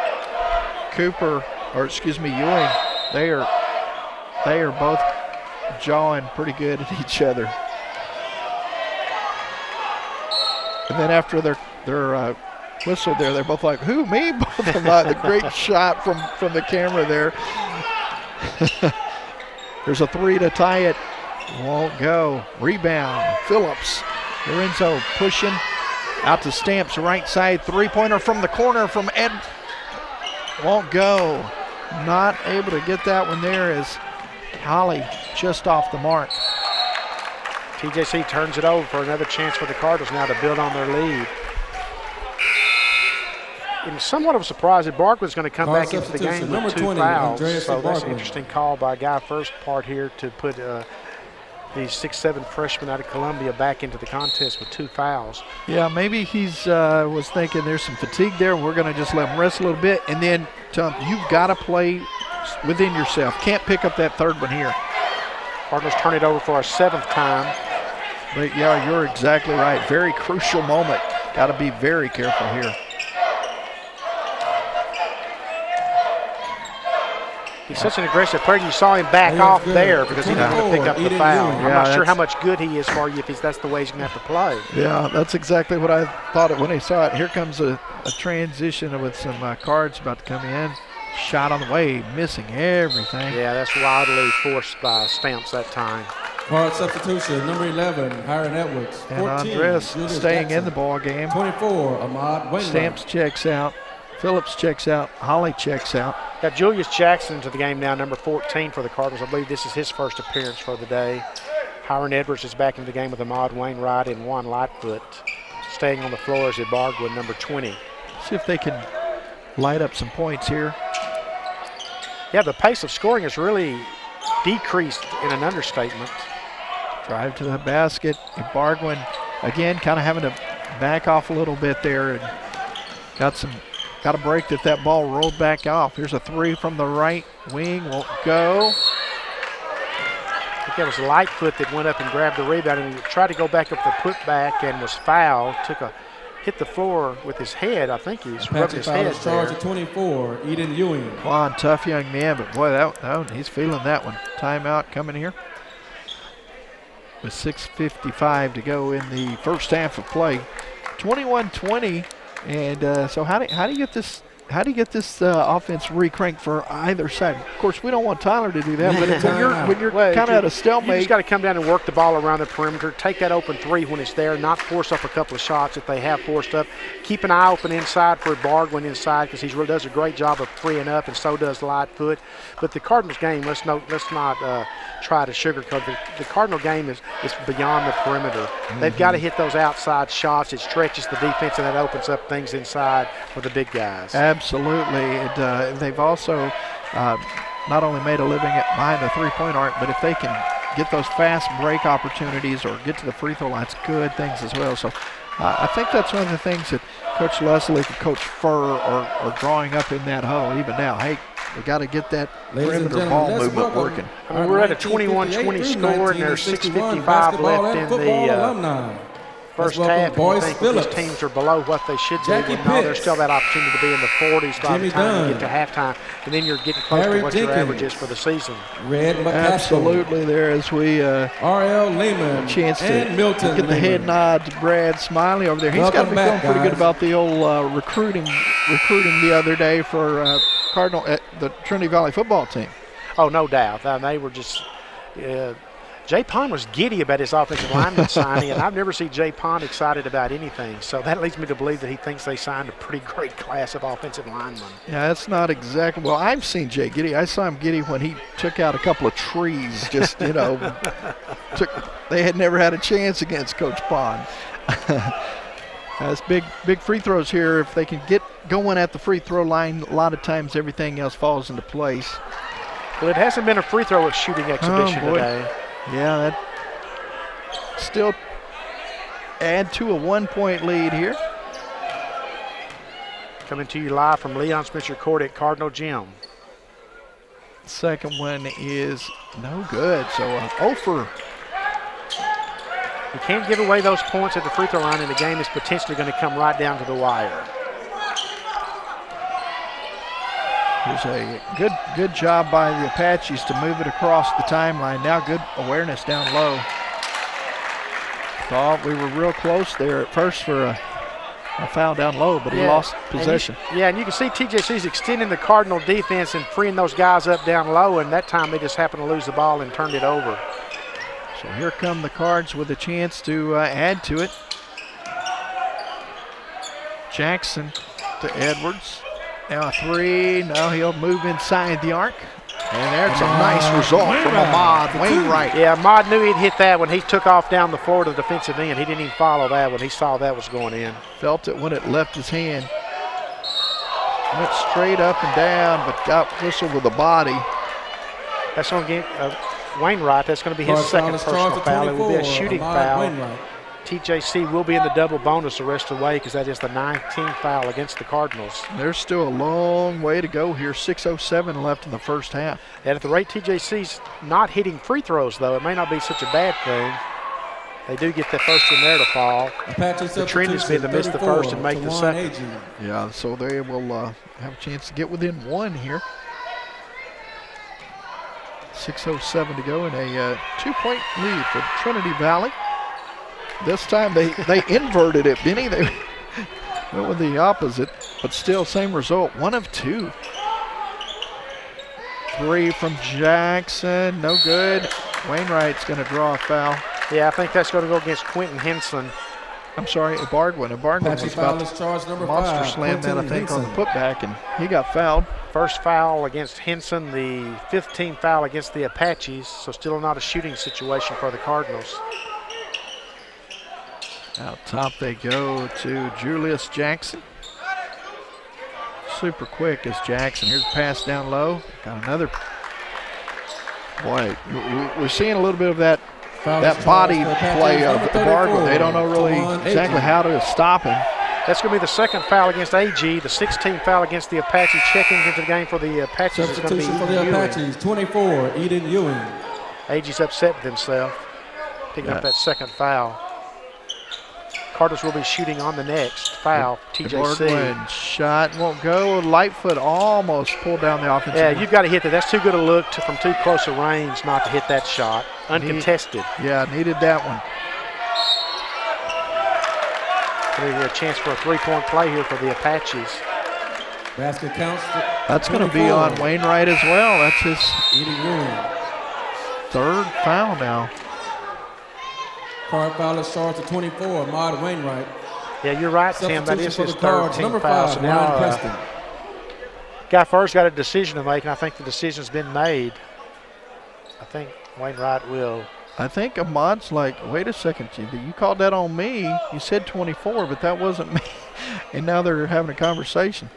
Cooper, or excuse me, Ewing, they are both jawing pretty good at each other. And then after their whistle there, they're both like, who, me? Both of them, the great shot from the camera there. There's a 3 to tie it. Won't go. Rebound. Phillips. Lorenzo pushing out to Stamps, right side. 3-pointer from the corner from Ed. Won't go. Not able to get that one there as Holley just off the mark. TJC turns it over for another chance for the Cardinals now to build on their lead. And somewhat of a surprise that IBARGUEN's going to come back into the game with 2 fouls. So that's an interesting call by Guy first part here to put the 6'7" freshman out of Columbia back into the contest with 2 fouls. Yeah, maybe he's was thinking there's some fatigue there. We're going to just let him rest a little bit and then tell him you've got to play within yourself. Can't pick up that 3rd one here. Cardinals turn it over for a 7th time. But yeah, you're exactly right. Very crucial moment. Got to be very careful here. He's such an aggressive player. You saw him back off there because he didn't want to pick up the foul. I'm not sure how much good he is for you if that's the way he's going to have to play. Yeah, that's exactly what I thought when I saw it. Here comes a transition with some cards about to come in. Shot on the way, missing everything. Yeah, that's wildly forced by Stamps that time. Card substitution, number 11, Hiram Edwards. 14, and Andres staying in the ball game. 24, Ahmad Wainwright. Stamps checks out. Phillips checks out. Holley checks out. Got Julius Jackson into the game now, number 14 for the Cardinals. I believe this is his first appearance for the day. Hiram Edwards is back into the game with Ahmad Wainwright and Juan Lightfoot. Staying on the floor is IBARGUEN, number 20. See if they can light up some points here. Yeah, the pace of scoring has really decreased in an understatement. Drive to the basket. IBARGUEN, again, kind of having to back off a little bit there. And got a break that ball rolled back off. Here's a 3 from the right wing. Won't go. The that was Lightfoot that went up and grabbed the rebound and tried to go back up the putback and was fouled. Hit the floor with his head. I think he's rubbed his head there. Charge at 24, Eden Ewing. Quan, tough young man, but boy, that he's feeling that one. Timeout coming here. With 6:55 to go in the first half of play. 21-20, and so how do you get this? How do you get this offense recranked for either side? Of course, we don't want Tyler to do that, but when you're kind of at a stalemate. You just got to come down and work the ball around the perimeter, take that open three when it's there, not force up a couple of shots if they have forced up. Keep an eye open inside for IBARGUEN inside because he does a great job of freeing up, and so does Lightfoot. But the Cardinals game, let's not try to sugarcoat it. The Cardinal game is beyond the perimeter. They've got to hit those outside shots. It stretches the defense, and that opens up things inside for the big guys. Absolutely. They've also not only made a living behind the three-point arc, but if they can get those fast break opportunities or get to the free throw line, it's good things as well. So I think that's one of the things that Coach Leslie and Coach Furr are drawing up in that huddle even now. Hey, we got to get that perimeter ball movement working. I mean, we're at a 21-20 score, and there's 6:55 left in the first half. And you think these teams are below what they should be. No, there's still that opportunity to be in the 40s by the time you get to halftime, and then you're getting close to what your average is for the season. Absolutely, there as we R.L. Lehman chance to and Milton get the head nod to Brad Smiley over there. He's got to be feeling pretty good about the old recruiting the other day for the Trinity Valley football team. Oh, no doubt. They were just Jay Pond was giddy about his offensive lineman signing, and I've never seen Jay Pond excited about anything. So that leads me to believe that he thinks they signed a pretty great class of offensive linemen. Yeah, that's not exactly. Well, I've seen Jay giddy. I saw him giddy when he took out a couple of trees. Just they had never had a chance against Coach Pond. That's big free throws here. If they can get going at the free throw line, a lot of times everything else falls into place. Well, it hasn't been a free throw shooting exhibition today. Yeah, that still add to a 1-point lead here. Coming to you live from Leon Spencer Court at Cardinal Gym. Second one is no good, so over. You can't give away those points at the free throw line, and the game is potentially going to come right down to the wire. There's a good job by the Apaches to move it across the timeline. Now good awareness down low. Thought we were real close there at first for a foul down low, but he lost possession. And you can see TJC's extending the Cardinal defense and freeing those guys up down low, and that time they just happened to lose the ball and turned it over. So here come the Cards with a chance to add to it. Jackson to Edwards. Now a three. No, he'll move inside the arc. And there's a nice result from Ahmad Wainwright. Yeah, Ahmad knew he'd hit that when he took off down the floor to the defensive end. He didn't even follow that when he saw that was going in. Felt it when it left his hand. Went straight up and down, but got whistled with the body. That's going to get Wainwright. That's going to be his second personal foul. It will be a shooting foul. TJC will be in the double bonus the rest of the way because that is the 19th foul against the Cardinals. There's still a long way to go here. 6:07 left in the first half. And at the rate TJC's not hitting free throws, though, it may not be such a bad thing. They do get the first one there to fall. The trend has been to miss the first and make the second. Yeah, so they will have a chance to get within one here. 6:07 to go in a 2-point lead for Trinity Valley. This time they inverted it, Benny. They went with the opposite, but still same result. 1 of 2. 3 from Jackson, no good. Wainwright's going to draw a foul. Yeah, I think that's going to go against Quentin Henson. I'm sorry, IBARGUEN. IBARGUEN was about to monster slam that, I think, on the putback, and he got fouled. First foul against Henson, the 15th foul against the Apaches, so still not a shooting situation for the Cardinals. Out top they go to Julius Jackson. Super quick is Jackson. Here's a pass down low. Got another. Boy, we're seeing a little bit of that body play of IBARGUEN. They don't know really exactly how to stop him. That's going to be the second foul against AG, the 16th foul against the Apache. Checking into the game for the Apaches is going to be Substitution for the Apaches, 24, Eden Ewing. Agie's upset with himself, picking up that second foul. Cardinals will be shooting on the next foul. TJC. Shot won't go. Lightfoot almost pulled down the offensive. Yeah, you've got to hit that. That's too good a look from too close a range not to hit that shot. Uncontested. Needed that one. Maybe a chance for a three-point play here for the Apaches. Basket counts. That's going to be on Wainwright as well. That's his third foul now. Card foul is charged to 24, Ahmad Wainwright. Yeah, you're right, Tim. That is his third team Number foul. 5, So Ryan now Preston. Guy Furr's got a decision to make, and I think the decision's been made. I think Wainwright will. I think Ahmad's like, wait a second, you called that on me. You said 24, but that wasn't me. And now they're having a conversation.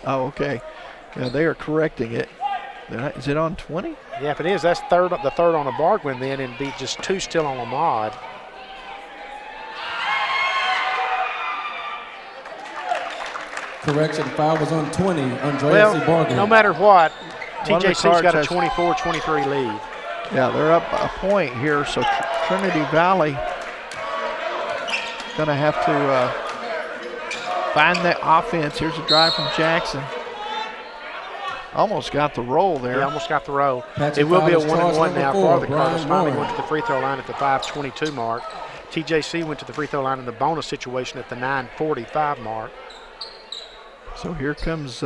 Oh, okay. Yeah, they are correcting it. Is it on 20? Yeah, if it is, that's the third on IBARGUEN then, and be just 2 still on Ahmad. Correction, foul was on 20. Andreas IBARGUEN. No matter what, TJC's got a 24-23 lead. Yeah, they're up a point here, so Trinity Valley going to have to find that offense. Here's a drive from Jackson. Almost got the roll there. Yeah, almost got the roll. Patrick It will be a Fowler's 1-and-1 now for the Cardinals. Finally Warren. went to the free throw line at the 5:22 mark. TJC went to the free throw line in the bonus situation at the 9:45 mark. So here comes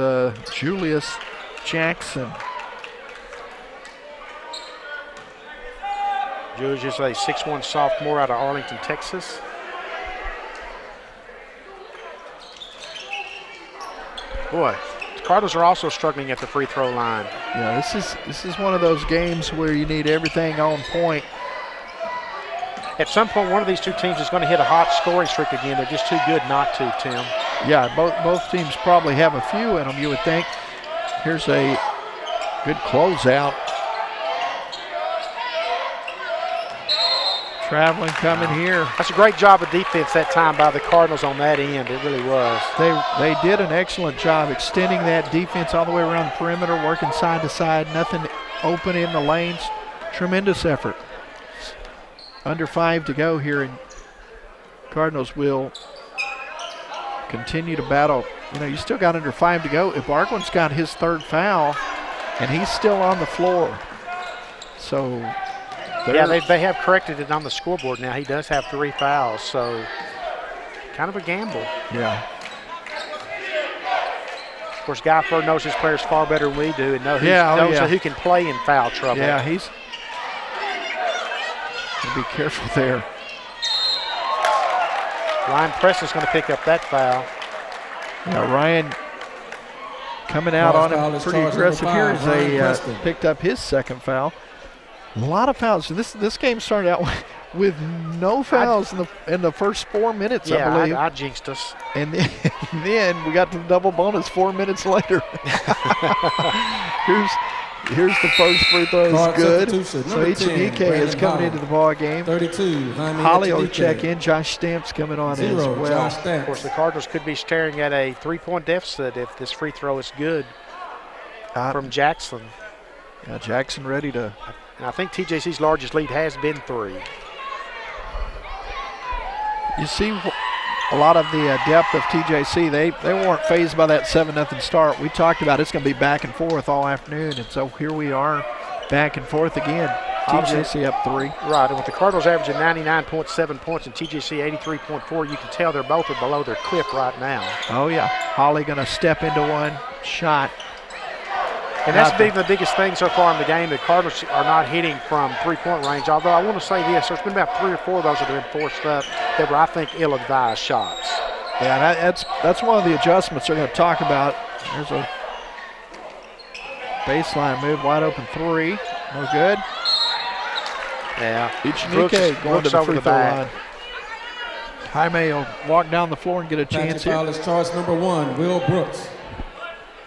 Julius Jackson. Julius is a 6'1" sophomore out of Arlington, Texas. Boy, the Cardinals are also struggling at the free throw line. Yeah, this is one of those games where you need everything on point. At some point, one of these two teams is going to hit a hot scoring streak again. They're just too good not to, Tim. Yeah, both teams probably have a few in them, you would think. Here's a good closeout. Traveling coming here. That's a great job of defense that time by the Cardinals on that end. It really was. They did an excellent job extending that defense all the way around the perimeter, working side to side, nothing open in the lanes. Tremendous effort. Under 5 to go here, and Cardinals will continue to battle. You know, you still got under 5 to go. IBARGUEN's got his third foul, and he's still on the floor. So, yeah, they have corrected it on the scoreboard now. He does have 3 fouls, so kind of a gamble. Yeah. Of course, Guy Furr knows his players far better than we do, and knows who can play in foul trouble. Yeah, he's got to be careful there. Ryan Preston's going to pick up that foul. Yeah, Ryan coming out on him pretty aggressive here as they picked up his second foul. A lot of fouls. This game started out with no fouls in the first 4 minutes, I believe. I jinxed us. And then we got to the double bonus 4 minutes later. Here's the first free throw. Is good. So Echenike is coming into the ball game. 32. Holly will check in. Josh Stamps coming on as well. Of course, the Cardinals could be staring at a 3-point deficit if this free throw is good from Jackson. Yeah, Jackson ready to. And I think TJC's largest lead has been 3. You see a lot of the depth of TJC. They weren't fazed by that 7-0 start. We talked about it's going to be back and forth all afternoon, and so here we are back and forth again. TJC up 3. Right, and with the Cardinals averaging 99.7 points and TJC 83.4, you can tell they're both are below their clip right now. Oh, yeah. Holly going to step into one shot. And that's been the biggest thing so far in the game. The Cardinals are not hitting from 3-point range, although I want to say this, there's been about 3 or 4 of those that have been forced up that were, I think, ill-advised shots. Yeah, that's one of the adjustments they're going to talk about. There's a baseline move, wide open 3. No good. Yeah. Echenike going to the free throw line. Jaime will walk down the floor and get a chance here. Foul is charged number 1, Will Brooks.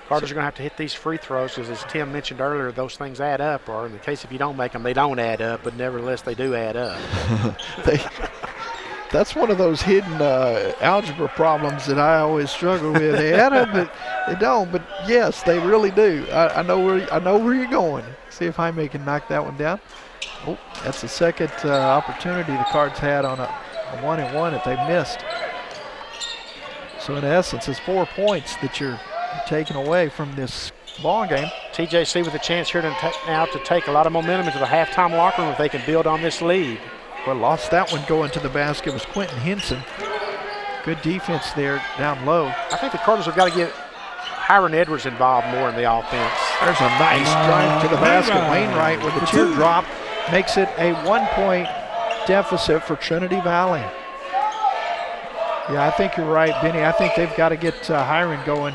Cardinals are going to have to hit these free throws because, as Tim mentioned earlier, those things add up, or in the case if you don't make them, they don't add up, but nevertheless they do add up. That's one of those hidden algebra problems that I always struggle with. They add up, but they don't. But yes, they really do. I know where you're going. See if Jaime can knock that one down. Oh, that's the second opportunity the Cards had on a 1-and-1 that they missed. So in essence, it's 4 points that you're taking away from this ball game. TJC with a chance here now to take a lot of momentum into the halftime locker room if they can build on this lead. Well, lost that one going to the basket was Quentin Henson. Good defense there down low. I think the Cardinals have got to get Hiram Edwards involved more in the offense. There's a nice drive to the basket. Wainwright with the teardrop makes it a 1-point deficit for Trinity Valley. Yeah, I think you're right, Benny. I think they've got to get Hiram going,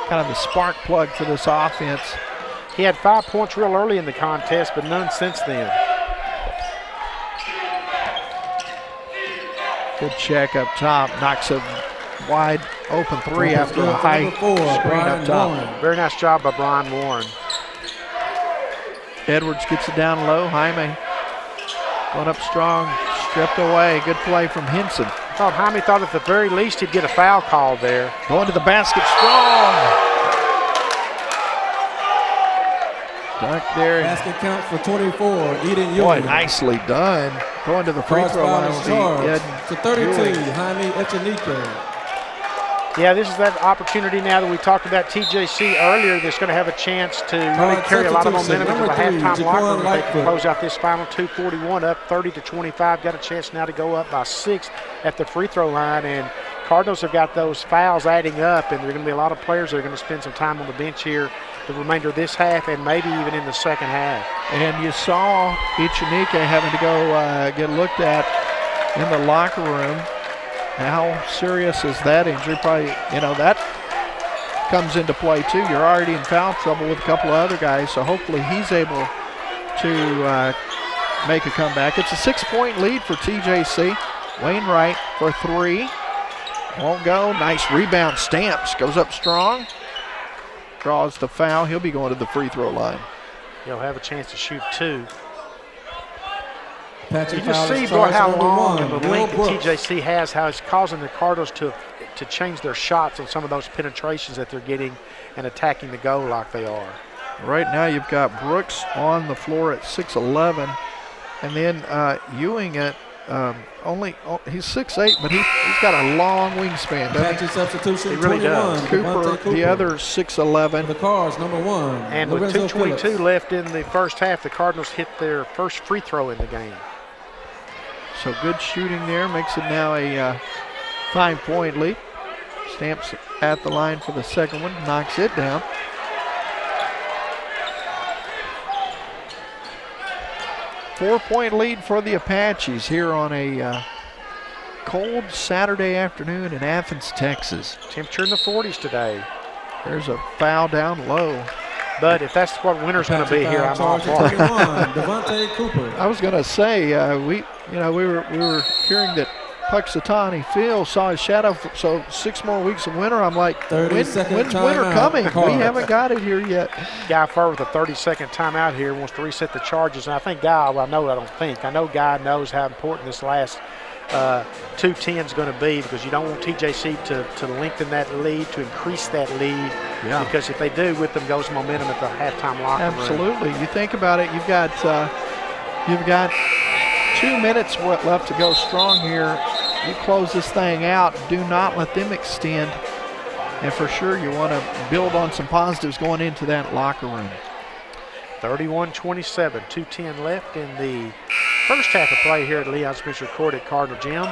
kind of the spark plug for this offense. He had 5 points real early in the contest, but none since then. Good check up top, knocks a wide open three after a high screen up top. Very nice job by Brian Warren. Edwards gets it down low. Jaime going up strong, stripped away. Good play from Henson. I thought Jaime thought at the very least he'd get a foul call there. Going to the basket strong. Dunk there. Basket count for 24, Eden Boy, Ewing. nicely done. Going to the free throw line. To 32, Jaime Echenique. Yeah, this is that opportunity now that we talked about TJC earlier that's going to have a chance to really carry a lot of momentum into the halftime locker room. They can close out this final 2:41 up 30-25. Got a chance now to go up by 6 at the free throw line, and Cardinals have got those fouls adding up, and there are going to be a lot of players that are going to spend some time on the bench here the remainder of this half and maybe even in the second half. And you saw Echenique having to go get looked at in the locker room. How serious is that injury? Probably, that comes into play too. You're already in foul trouble with a couple of other guys, so hopefully he's able to make a comeback. It's a 6-point lead for TJC. Wainwright for 3. Won't go. Nice rebound. Stamps goes up strong. Draws the foul. He'll be going to the free throw line. He'll have a chance to shoot 2. Patrick you just see, boy, how long and the length that TJC has, how it's causing the Cardinals to change their shots on some of those penetrations that they're getting and attacking the goal like they are. Right now you've got Brooks on the floor at 6'11", and then Ewing at he's 6'8", but he's got a long wingspan. Patrick substitution, he really 21, does. Cooper, the other 6'11". The Cards, number 1. And with 2:22 left in the first half, the Cardinals hit their first free throw in the game. So good shooting there, makes it now a 5-point lead. Stamps at the line for the second one, knocks it down. Four-point lead for the Apaches here on a cold Saturday afternoon in Athens, Texas. Temperature in the 40s today. There's a foul down low. But if that's what winter's going to be here, I'm all for it. Devontae Cooper. I was going to say we were hearing that Puxatawny Phil saw his shadow, so 6 more weeks of winter. I'm like, when's winter coming? We haven't got it here yet. Guy Furr with a 30-second timeout here wants to reset the charges, and I think Guy, well, I know Guy knows how important this last 2:10 is going to be, because you don't want TJC to lengthen that lead, to increase that lead. Yeah. Because if they do, with them goes momentum at the halftime locker room. Absolutely. You think about it, you've got 2 minutes left to go strong here. You close this thing out. Do not let them extend. And for sure, you want to build on some positives going into that locker room. 31-27, 2:10 left in the first half of play here at Leon Spencer Court at Cardinal Gym.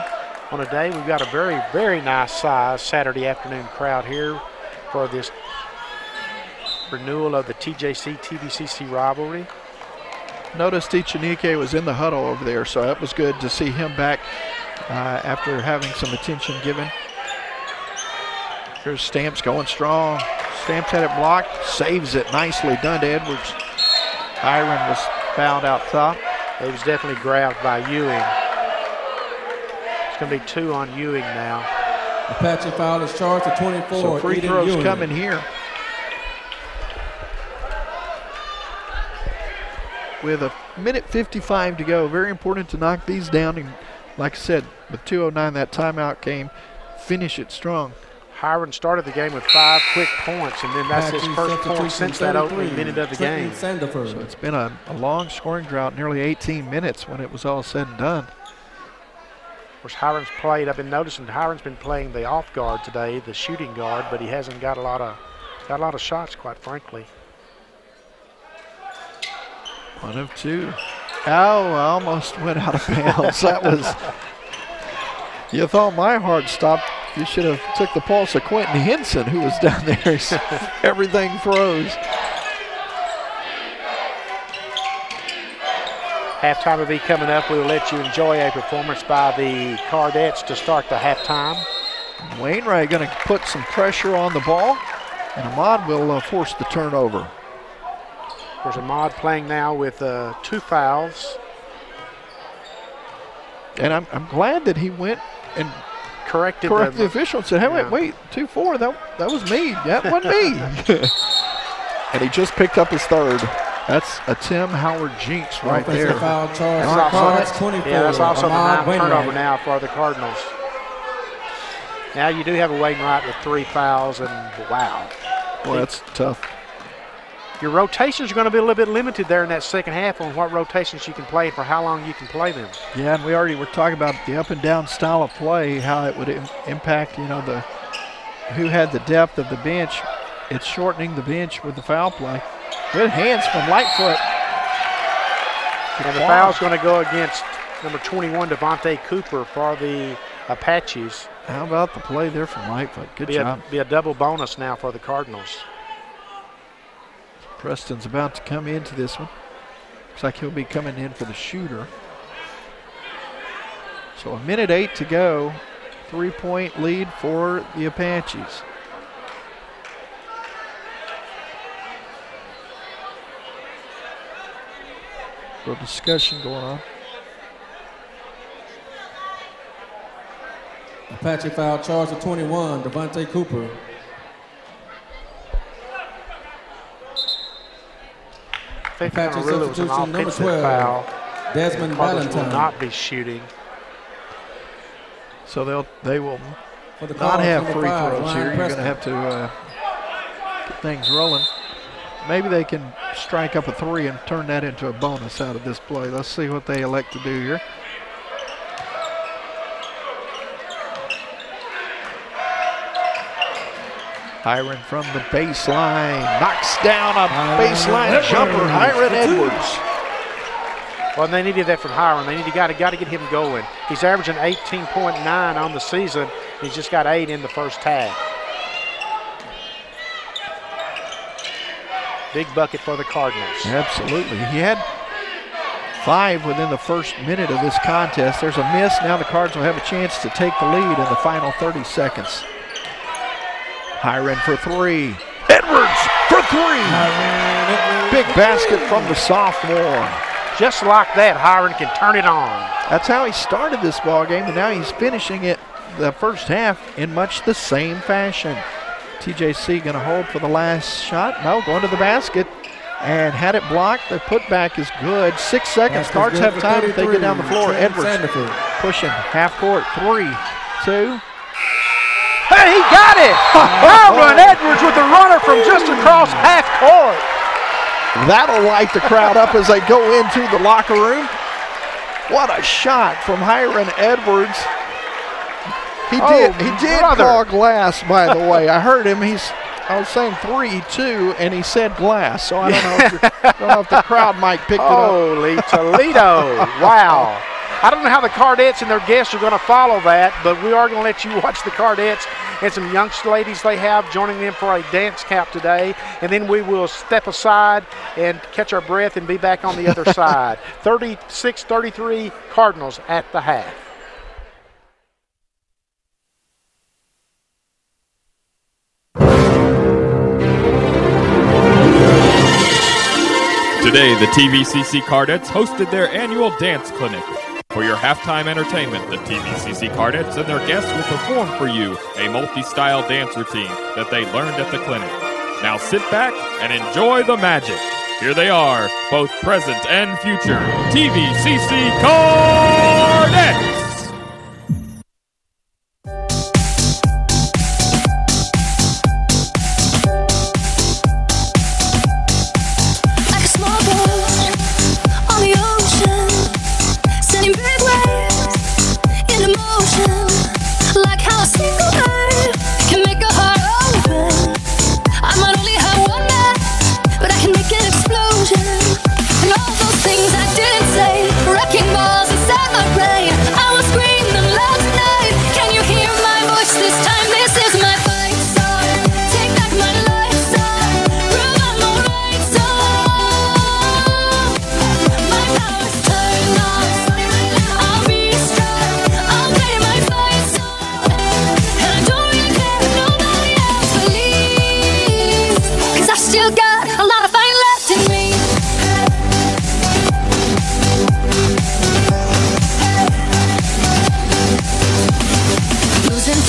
On a day, we've got a very, very nice size Saturday afternoon crowd here for this renewal of the TJC-TVCC rivalry. Noticed Echenique was in the huddle over there, so that was good to see him back after having some attention given. Here's Stamps going strong. Stamps had it blocked, saves it. Nicely done to Edwards. Hiram was fouled out top. He was definitely grabbed by Ewing. It's going to be 2 on Ewing now. Apache foul is charged to 24. So free Eden throws Ewing. coming here. With a minute 55 to go, very important to knock these down and like I said, with 2:09 that timeout came, finish it strong. Hiram started the game with 5 quick points, and then that's his first point since that opening minute of the game. So it's been a long scoring drought, nearly 18 minutes when it was all said and done. Of course, Hiram's played. I've been noticing Hiram's been playing the off guard today, the shooting guard, but he hasn't got a lot of shots, quite frankly. 1 of 2. Ow, I almost went out of bounds. That was, you thought my heart stopped. You should have took the pulse of Quentin Henson, who was down there. Everything froze. Halftime will be coming up. We'll let you enjoy a performance by the Cardettes to start the halftime. Wainwright going to put some pressure on the ball, and Ahmad will force the turnover. There's Ahmad playing now with 2 fouls. And I'm glad that he went and corrected the official and said, hey, wait, 2-4, that was me. That wasn't me. And he just picked up his 3rd. That's a Tim Howard jinx right there. Foul charge. That's also the 9th turnover now for the Cardinals. Now you do have a Wainwright with 3 fouls, and wow. Well, that's tough. Your rotations are going to be a little bit limited there in that second half on what rotations you can play and for how long you can play them. Yeah, and we already were talking about the up and down style of play, how it would impact, who had the depth of the bench. It's shortening the bench with the foul play. Good hands from Lightfoot. And the foul's going to go against number 21, Devontae Cooper, for the Apaches. How about the play there from Lightfoot? Good job. Be a double bonus now for the Cardinals. Preston's about to come into this one. Looks like he'll be coming in for the shooter. So 1:08 to go. 3-point lead for the Apaches. A little discussion going on. Apache foul charge of 21, Devontae Cooper. Apache substitution number 12, foul. Desmond Valentine will not be shooting. So they will not have free throws here. You're going to have to get things rolling. Maybe they can strike up a 3 and turn that into a bonus out of this play. Let's see what they elect to do here. Hiron from the baseline knocks down a baseline jumper. Hiron Edwards. Well, they needed that from Hiron. They got to get him going. He's averaging 18.9 on the season. He's just got 8 in the first half. Big bucket for the Cardinals. Absolutely. He had 5 within the first minute of this contest. There's a miss. Now the Cards will have a chance to take the lead in the final 30 seconds. Hiron for 3. Edwards for 3. Big basket from the sophomore. Just like that, Hiron can turn it on. That's how he started this ball game, and now he's finishing it the first half in much the same fashion. TJC going to hold for the last shot. No, going to the basket and had it blocked. The putback is good. 6 seconds. Cards have time if they get down the floor. Edwards pushing half court. 3, 2. Hey, he got it! Aaron Edwards with the runner from just across half court. That'll light the crowd up as they go into the locker room. What a shot from Hiron Edwards. He did call glass, by the way. I heard him. I was saying 3-2, and he said glass. So I don't know if the crowd might pick it up. Holy Toledo! Wow. I don't know how the Cardettes and their guests are going to follow that, but we are going to let you watch the Cardettes and some young ladies they have joining them for a dance camp today. And then we will step aside and catch our breath and be back on the other side. 36-33 Cardinals at the half. Today, the TVCC Cardettes hosted their annual dance clinic. For your halftime entertainment, the TVCC Cardettes and their guests will perform for you a multi-style dance routine that they learned at the clinic. Now sit back and enjoy the magic. Here they are, both present and future TVCC Cardettes!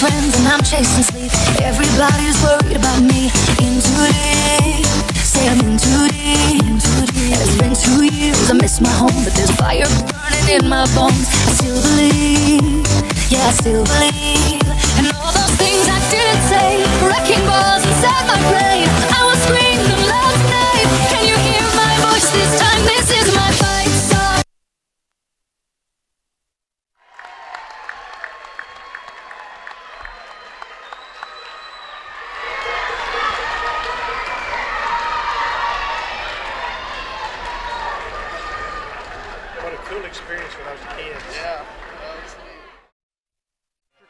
friends and I'm chasing sleep. Everybody's worried about me. In too deep, say I'm in too deep. It's been 2 years, I miss my home, but there's fire burning in my bones. I still believe, yeah, I still believe. And all those things I didn't say, wrecking balls inside my brain. I will scream them loud tonight. Can you hear my voice this time? This is my fight song. What a cool experience for those kids. Yeah.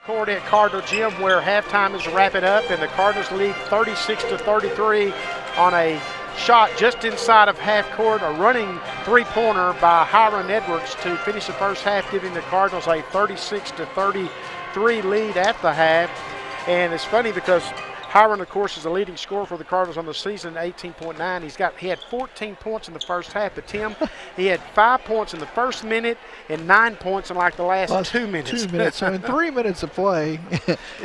Court at Cardinal Gym, where halftime is to wrap it up, and the Cardinals lead 36-33 on a shot just inside of half court, a running three-pointer by Hiram Edwards to finish the first half, giving the Cardinals a 36-33 lead at the half. And it's funny because Hiram, of course, is the leading scorer for the Cardinals on the season, 18.9. He had 14 points in the first half, but Tim, he had 5 points in the first minute and 9 points in like the last 2 minutes. 2 minutes. So in 3 minutes of play,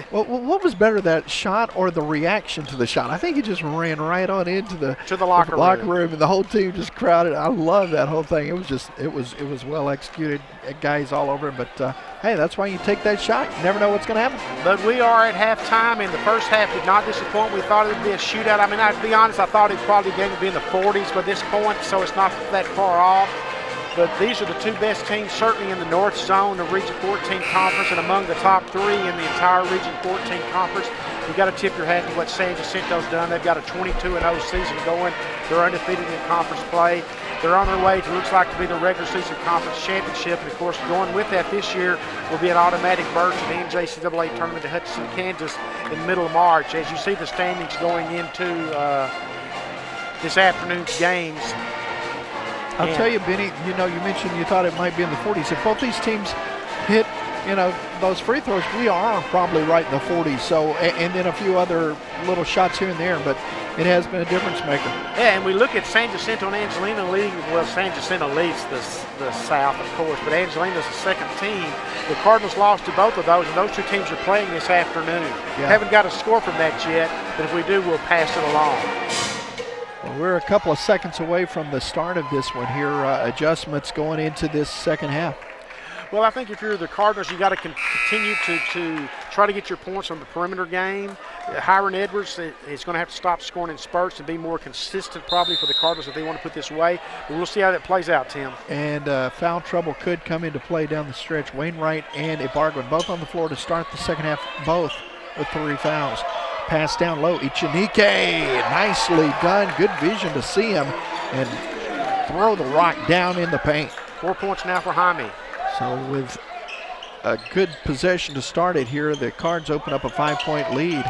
well, what was better, that shot or the reaction to the shot? I think he just ran right on into the locker room, and the whole team just crowded. I love that whole thing. It was well executed. Guys all over him, but hey, that's why you take that shot. You never know what's going to happen. But we are at halftime, and the first half did not disappoint. We thought it would be a shootout. I mean, to be honest, I thought it probably game would be in the 40s by this point, so it's not that far off. But these are the two best teams, certainly in the North Zone, the Region 14 Conference, and among the top three in the entire Region 14 Conference. You've got to tip your hat to what San Jacinto's done. They've got a 22-0 season going. They're undefeated in conference play. They're on their way to, looks like, to be the regular season conference championship. And, of course, going with that this year will be an automatic berth to the NJCAA tournament in Hutchinson, Kansas in the middle of March. As you see the standings going into this afternoon's games. I'll tell you, Benny, you mentioned you thought it might be in the 40s. If both these teams hit, those free throws, we are probably right in the 40s. So, and then a few other little shots here and there, but it has been a difference maker. Yeah, and we look at San Jacinto and Angelina leading. Well, San Jacinto leads the South, of course, but Angelina's the second team. The Cardinals lost to both of those, and those two teams are playing this afternoon. Yeah. Haven't got a score from that yet, but if we do, we'll pass it along. Well, we're a couple of seconds away from the start of this one here. Adjustments going into this second half. Well, I think if you're the Cardinals, you got to continue to try to get your points on the perimeter game. Hiram Edwards is going to have to stop scoring in spurts and be more consistent probably for the Cardinals if they want to put this away. But we'll see how that plays out, Tim. And foul trouble could come into play down the stretch. Wainwright and IBARGUEN both on the floor to start the second half, both with 3 fouls. Pass down low, Ichinike, nicely done. Good vision to see him and throw the rock down in the paint. 4 points now for Jaime. So with a good possession to start it here, the Cards open up a 5-point lead.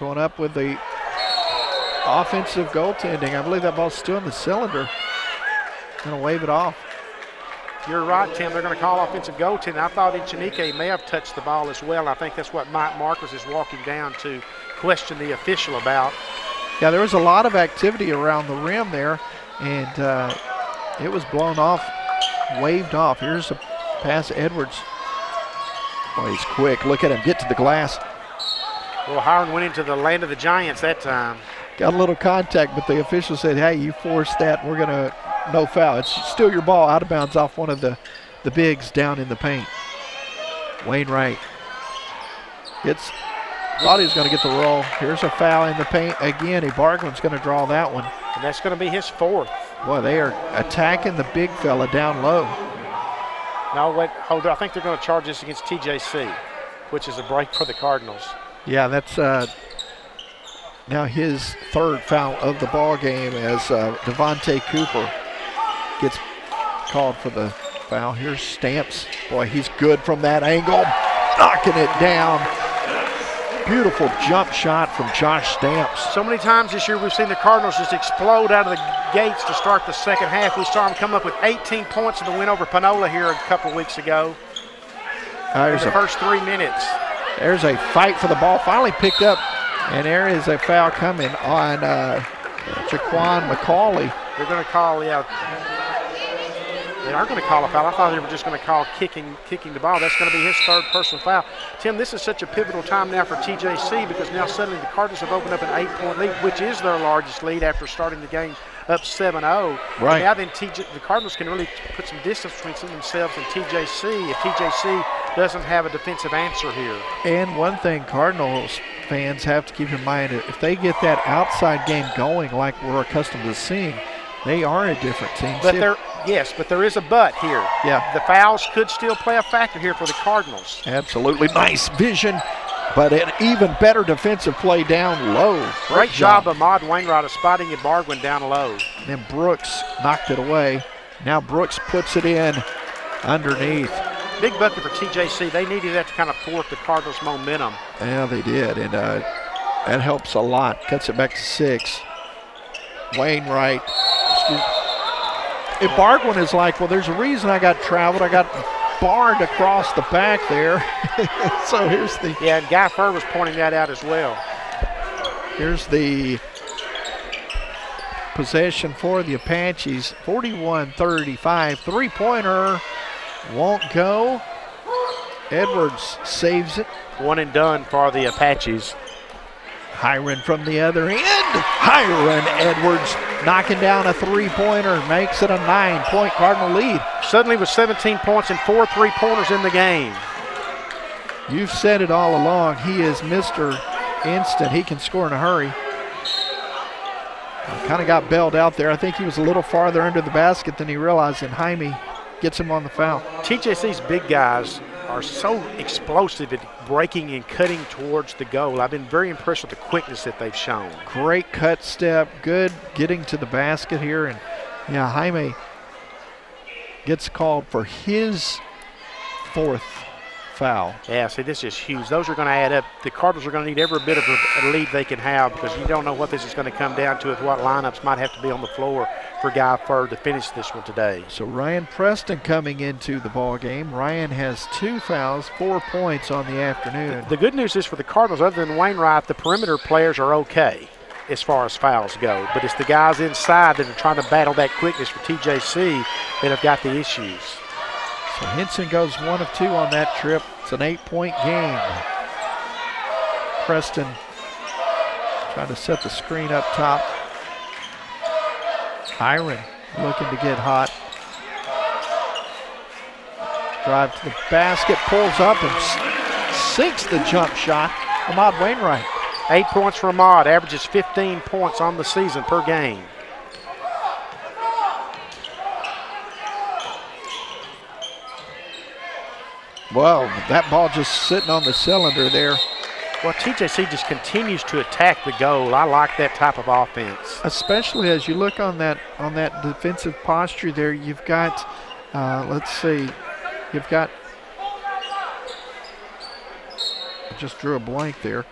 Going up with the offensive goaltending. I believe that ball's still in the cylinder. Gonna wave it off. You're right, Tim. They're going to call offensive goaltending. I thought Ichinike may have touched the ball as well. I think that's what Mike Marcus is walking down to question the official about. Yeah, there was a lot of activity around the rim there, and it was blown off, waved off. Here's a pass, Edwards. Boy, he's quick. Look at him get to the glass. Well, Hiram went into the land of the Giants that time. Got a little contact, but the official said, hey, you forced that. We're going to no foul. It's still your ball out of bounds off one of the bigs down in the paint. Wainwright thought he was going to get the roll. Here's a foul in the paint again. IBARGUEN's going to draw that one. And that's going to be his 4th. Boy, they are attacking the big fella down low. No, wait, hold on. I think they're going to charge this against TJC, which is a break for the Cardinals. Yeah, that's now his 3rd foul of the ball game as Devontae Cooper gets called for the foul. Here's Stamps. Boy, he's good from that angle, knocking it down. Beautiful jump shot from Josh Stamps. So many times this year we've seen the Cardinals just explode out of the gates to start the second half. We saw them come up with 18 points in the win over Panola here a couple of weeks ago. In the first 3 minutes. There's a fight for the ball, finally picked up, and there is a foul coming on JAQUAN McCauley. They're going to call, They are going to call a foul. I thought they were just going to call kicking the ball. That's going to be his third personal foul. Tim, this is such a pivotal time now for TJC because now suddenly the Cardinals have opened up an 8-point lead, which is their largest lead after starting the game up 7-0. Right. And now then the Cardinals can really put some distance between themselves and TJC if TJC doesn't have a defensive answer here. And one thing Cardinals fans have to keep in mind, if they get that outside game going like we're accustomed to seeing, they are a different team. But there is a but here. Yeah. The fouls could still play a factor here for the Cardinals. Absolutely. Nice vision, but an even better defensive play down low. Great job of Ahmad Wainwright of spotting IBARGUEN down low. And then Brooks knocked it away. Now Brooks puts it in underneath. Big bucket for TJC. They needed that to kind of thwart the Cardinals' momentum. Yeah, they did, and that helps a lot. Cuts it back to 6. Wainwright. IBARGUEN is like, well, there's a reason I got traveled. I got barred across the back there. So here's the. Yeah, and Guy Furr was pointing that out as well. Here's the possession for the Apaches. 41-35. Three-pointer won't go. Edwards saves it. One and done for the Apaches. Hiron from the other end. Hiron Edwards knocking down a three-pointer, makes it a 9-point Cardinal lead. Suddenly with 17 points and 4 3-pointers in the game. You've said it all along. He is Mr. Instant. He can score in a hurry. Kind of got bailed out there. I think he was a little farther under the basket than he realized, and Jaime gets him on the foul. TJC's big guys are so explosive at breaking and cutting towards the goal. I've been very impressed with the quickness that they've shown. Great cut step, good getting to the basket here, and yeah, Jaime gets called for his 4th foul. Yeah, see, this is huge. Those are going to add up. The Cardinals are going to need every bit of a lead they can have because you don't know what this is going to come down to with what lineups might have to be on the floor for Guy Furr to finish this one today. So Ryan Preston coming into the ball game. Ryan has 2 fouls, 4 points on the afternoon. The good news is for the Cardinals, other than Wainwright, the perimeter players are okay as far as fouls go. But it's the guys inside that are trying to battle that quickness for TJC that have got the issues. So Henson goes 1 of 2 on that trip. It's an 8-point game. Preston trying to set the screen up top. Hiron looking to get hot. Drive to the basket, pulls up and sinks the jump shot. Ahmad Wainwright. 8 points for Ahmad, averages 15 points on the season per game. Well, that ball just sitting on the cylinder there. Well, TJC just continues to attack the goal. I like that type of offense. Especially as you look on that defensive posture there, you've got, let's see, you've got, I just drew a blank there.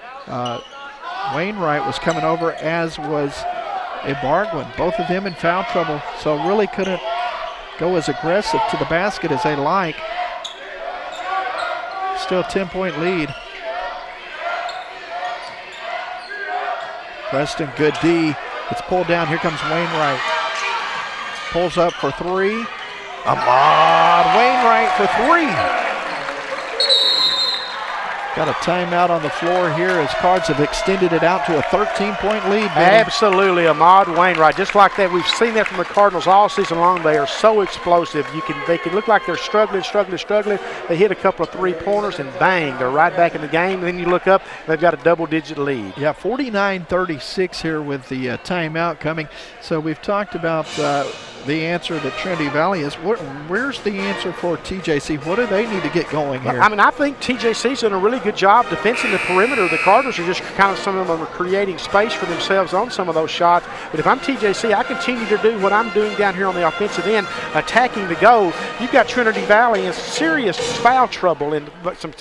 Wainwright was coming over, as was IBARGUEN. Both of them in foul trouble, so really couldn't go as aggressive to the basket as they like. Still a 10-point lead. Preston, good D. It's pulled down. Here comes Wainwright. Pulls up for 3. Ahmad Wainwright for 3. Got a timeout on the floor here as Cards have extended it out to a 13-point lead. Absolutely, Ahmad Wainwright. Just like that, we've seen that from the Cardinals all season long. They are so explosive. They can look like they're struggling. They hit a couple of three-pointers and bang, they're right back in the game. And then you look up, they've got a double-digit lead. Yeah, 49-36 here with the timeout coming. So we've talked about the answer that Trinity Valley is. Where's the answer for TJC? What do they need to get going here? I mean, I think TJC's done a really good job defending the perimeter. The Cardinals are just kind of, some of them are creating space for themselves on some of those shots. But if I'm TJC, I continue to do what I'm doing down here on the offensive end, attacking the goal. You've got Trinity Valley in serious foul trouble and some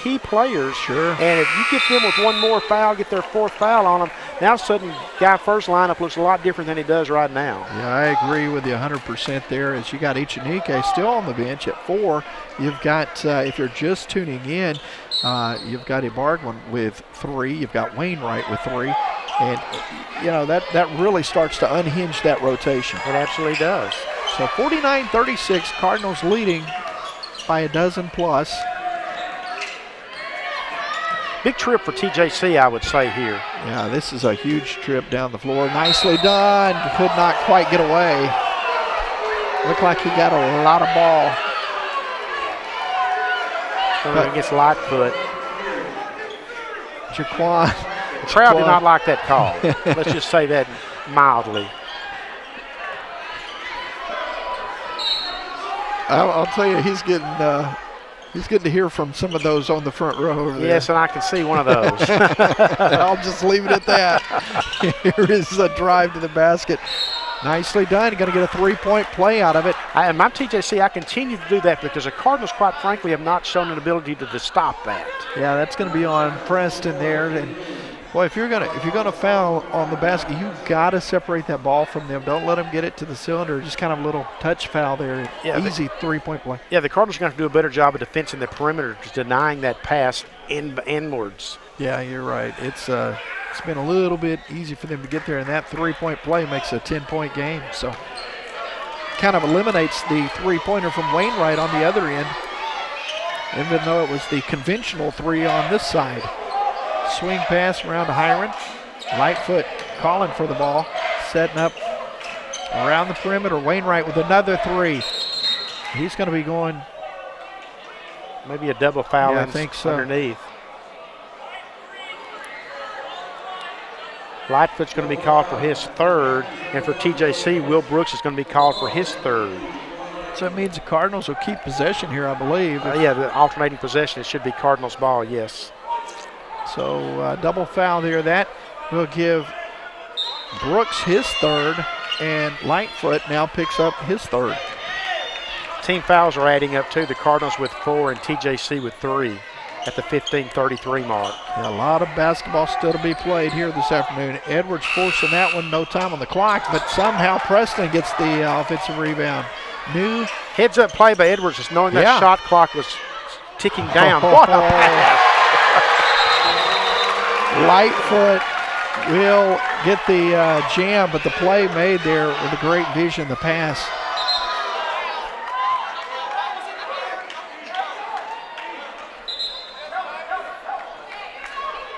key players. Sure. And if you get them with one more foul, get their 4th foul on them, now suddenly Guy Furr's lineup looks a lot different than it does right now. Yeah, I agree with you 100% there, as you got Ichinike still on the bench at 4. You've got, if you're just tuning in, you've got IBARGUEN with 3. You've got Wainwright with 3. And, you know, that really starts to unhinge that rotation. It absolutely does. So 49-36, Cardinals leading by a dozen plus. Big trip for TJC, I would say here. Yeah, this is a huge trip down the floor. Nicely done. Could not quite get away. Looked like he got a lot of ball. Going against Lightfoot. JAQUAN. The crowd did not like that call. Let's just say that mildly. I'll tell you, he's getting to hear from some of those on the front row over there. Yes, and I can see one of those. I'll just leave it at that. Here is a drive to the basket. Nicely done. Going to get a three-point play out of it. And my TJC, I continue to do that because the Cardinals, quite frankly, have not shown an ability to stop that. Yeah, that's going to be on Preston there. And boy, if you're gonna foul on the basket, you got to separate that ball from them. Don't let them get it to the cylinder. Just kind of a little touch foul there. Yeah, easy three-point play. Yeah, the Cardinals are going to have to do a better job of defending the perimeter, denying that pass inwards. Yeah, you're right. It's been a little bit easy for them to get there, and that three-point play makes a 10-point game. So kind of eliminates the three-pointer from Wainwright on the other end, even though it was the conventional three on this side. Swing pass around to Hiron. Lightfoot calling for the ball, setting up around the perimeter. Wainwright with another three. He's going to be going. Maybe a double foul I think so. Underneath. Lightfoot's going to be called for his third, and for TJC, Will Brooks is going to be called for his third. So that means the Cardinals will keep possession here, I believe. Yeah, the alternating possession, it should be Cardinals ball, yes. So double foul there. That will give Brooks his third, and Lightfoot now picks up his third. Team fouls are adding up too. The Cardinals with 4 and TJC with 3 at the 15:33 mark. Yeah, a lot of basketball still to be played here this afternoon. Edwards forcing that one, no time on the clock, but somehow Preston gets the offensive rebound. New heads-up play by Edwards, just knowing that shot clock was ticking down. What a pass! Lightfoot will get the jam, but the play made there with a great vision, the pass.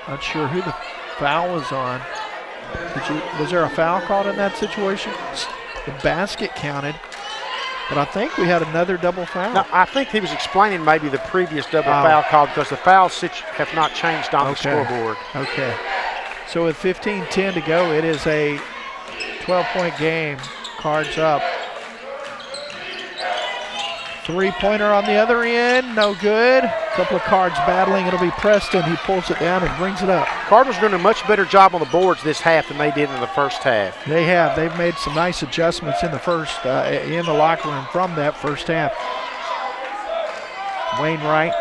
Not sure who the foul was on. Was there a foul called in that situation? The basket counted, but I think we had another double foul. No, I think he was explaining maybe the previous double foul call because the fouls have not changed on the scoreboard. Okay. So with 15:10 to go, it is a 12-point game. Cards up. Three-pointer on the other end, no good. A couple of Cards battling. It'll be Preston. He pulls it down and brings it up. Cardinals are doing a much better job on the boards this half than they did in the first half. They have. They've made some nice adjustments in the in the locker room from that first half. Wainwright.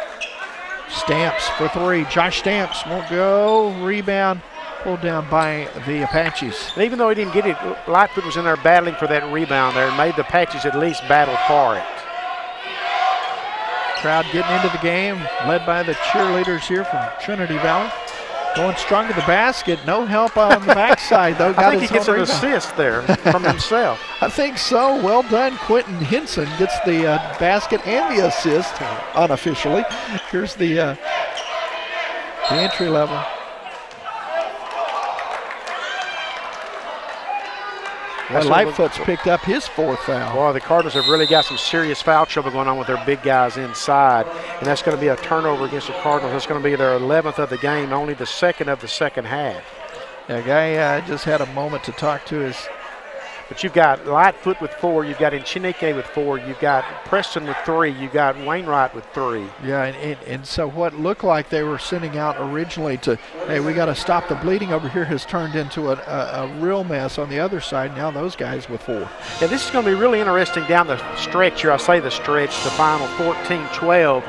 Stamps for three. Josh Stamps won't go. Rebound pulled down by the Apaches. And even though he didn't get it, Lightfoot was in there battling for that rebound there and made the Apaches at least battle for it. Crowd getting into the game, led by the cheerleaders here from Trinity Valley. Going strong to the basket. No help on the backside, though. I think he gets an assist there from himself. I think so. Well done. Quentin Henson gets the basket and the assist unofficially. Here's the entry level. Well, Lightfoot's picked up his fourth foul. Boy, the Cardinals have really got some serious foul trouble going on with their big guys inside, and that's going to be a turnover against the Cardinals. That's going to be their 11th of the game, only the second of the second half. Yeah, guy just had a moment to talk to his. But you've got Lightfoot with 4, you've got Enchinike with 4, you've got Preston with 3, you've got Wainwright with 3. Yeah, and so what looked like they were sending out originally to, hey, we got to stop the bleeding over here, has turned into a real mess on the other side. Now those guys with 4. Yeah, this is going to be really interesting down the stretch here. I say the stretch, the final 14-12.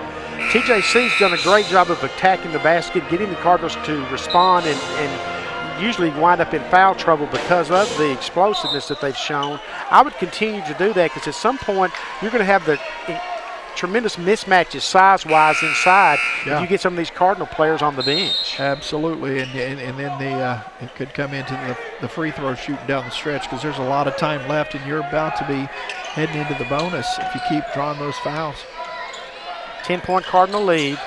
TJC's done a great job of attacking the basket, getting the Cardinals to respond and usually wind up in foul trouble because of the explosiveness that they've shown. I would continue to do that because at some point you're going to have the tremendous mismatches size-wise inside if you get some of these Cardinal players on the bench. Absolutely, and then it could come into the free throw shooting down the stretch because there's a lot of time left and you're about to be heading into the bonus if you keep drawing those fouls. 10-point Cardinal lead.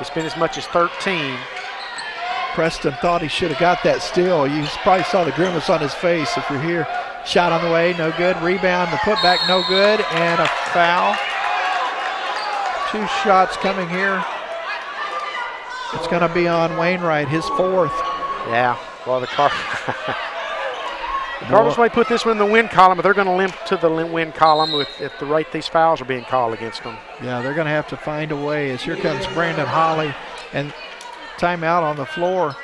It's been as much as 13. Preston thought he should have got that steal. You probably saw the grimace on his face if you're here. Shot on the way, no good. Rebound, the putback, no good, and a foul. 2 shots coming here. It's going to be on Wainwright, his 4th. Yeah, well, the Cardinals may put this one in the win column, but they're going to limp to the win column at the rate these fouls are being called against them. Yeah, they're going to have to find a way as here comes Brandon Holley, and timeout on the floor.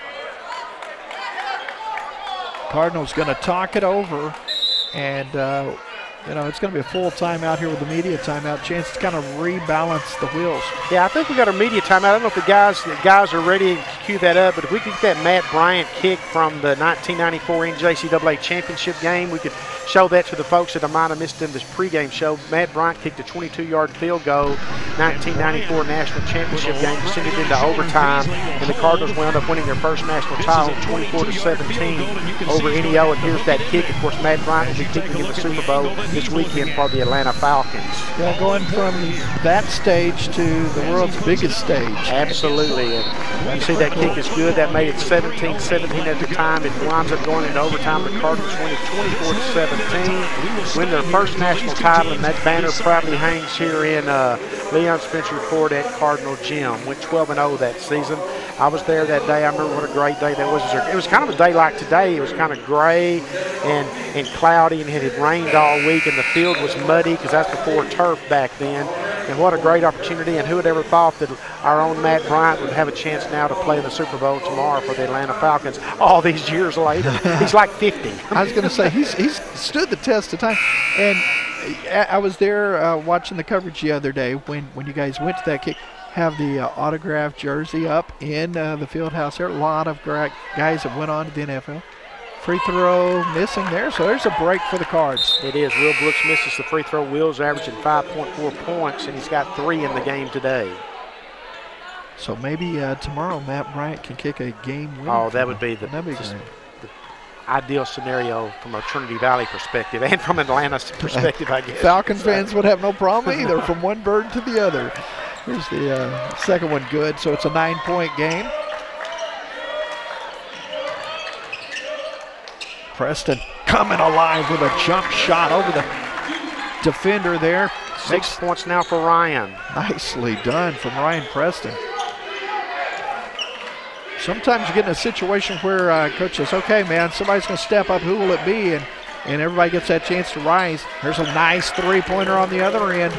Cardinals going to talk it over, and you know, it's going to be a full timeout here with the media timeout. Chance to kind of rebalance the wheels. Yeah, I think we got a media timeout. I don't know if the guys are ready to cue that up, but if we could get that Matt Bryant kick from the 1994 NJCAA championship game, we could show that to the folks that I might have missed in this pregame show. Matt Bryant kicked a 22-yard field goal, 1994 national championship game, to send it into overtime, and the Cardinals wound up winning their first national title 24-17 over NEO. And here's that kick. Of course, Matt Bryant will be kicking in the Super Bowl this weekend for the Atlanta Falcons. Yeah, going from that stage to the world's biggest stage. Absolutely. And you see that kick is good. That made it 17-17 at the time. It winds up going into overtime. The Cardinals win it 24-17. Win their first national title, and that banner proudly hangs here in Leon Spencer Court at Cardinal Gym. Went 12-0 that season. I was there that day. I remember what a great day that was. It was kind of a day like today. It was kind of gray and cloudy, and it had rained all week, and the field was muddy because that's before turf back then. And what a great opportunity, and who would ever thought that our own Matt Bryant would have a chance now to play in the Super Bowl tomorrow for the Atlanta Falcons all these years later. He's like 50. I was going to say, he's stood the test of time. And I was there watching the coverage the other day when you guys went to that kick. Have the autographed jersey up in the field house there. A lot of guys that went on to the NFL. Free throw missing there, so there's a break for the Cards. It is. Will Brooks misses the free throw. Will's averaging 5.4 points, and he's got 3 in the game today. So maybe tomorrow Matt Bryant can kick a game winner. Oh, that would be the ideal scenario from a Trinity Valley perspective and from Atlanta's perspective, I guess. Falcon fans would have no problem either, from one bird to the other. Here's the second one good, so it's a 9-point game. Preston coming alive with a jump shot over the defender there. 6 points now for Ryan. Nicely done from Ryan Preston. Sometimes you get in a situation where coach says, okay, man, somebody's going to step up. Who will it be? And everybody gets that chance to rise. There's a nice three-pointer on the other end.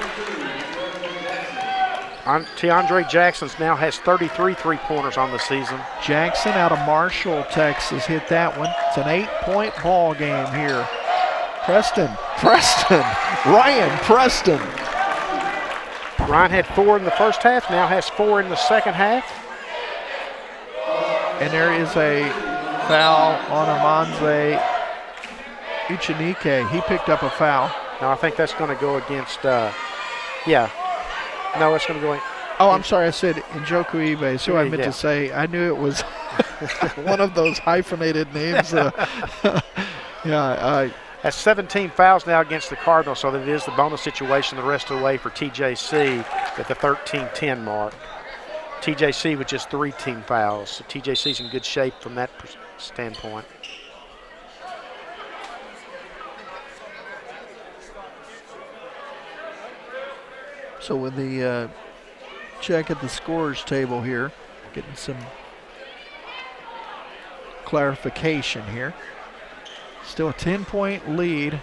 TeAndre Jackson now has 33 three-pointers on the season. Jackson out of Marshall, Texas, hit that one. It's an 8-point ball game here. Ryan Preston. Ryan had 4 in the first half, now has 4 in the second half. And there is a foul on Amanze Uchenike. He picked up a foul. No, I think that's going to go against, No, it's going to go in. Oh, I'm sorry. I said Njoku Ibe. So I meant to say. I knew it was one of those hyphenated names. That's 17 fouls now against the Cardinals, so that it is the bonus situation the rest of the way for TJC at the 13-10 mark. TJC with just 3 team fouls. So TJC's in good shape from that standpoint. So with the check at the scorers table here, getting some clarification here. Still a 10-point lead.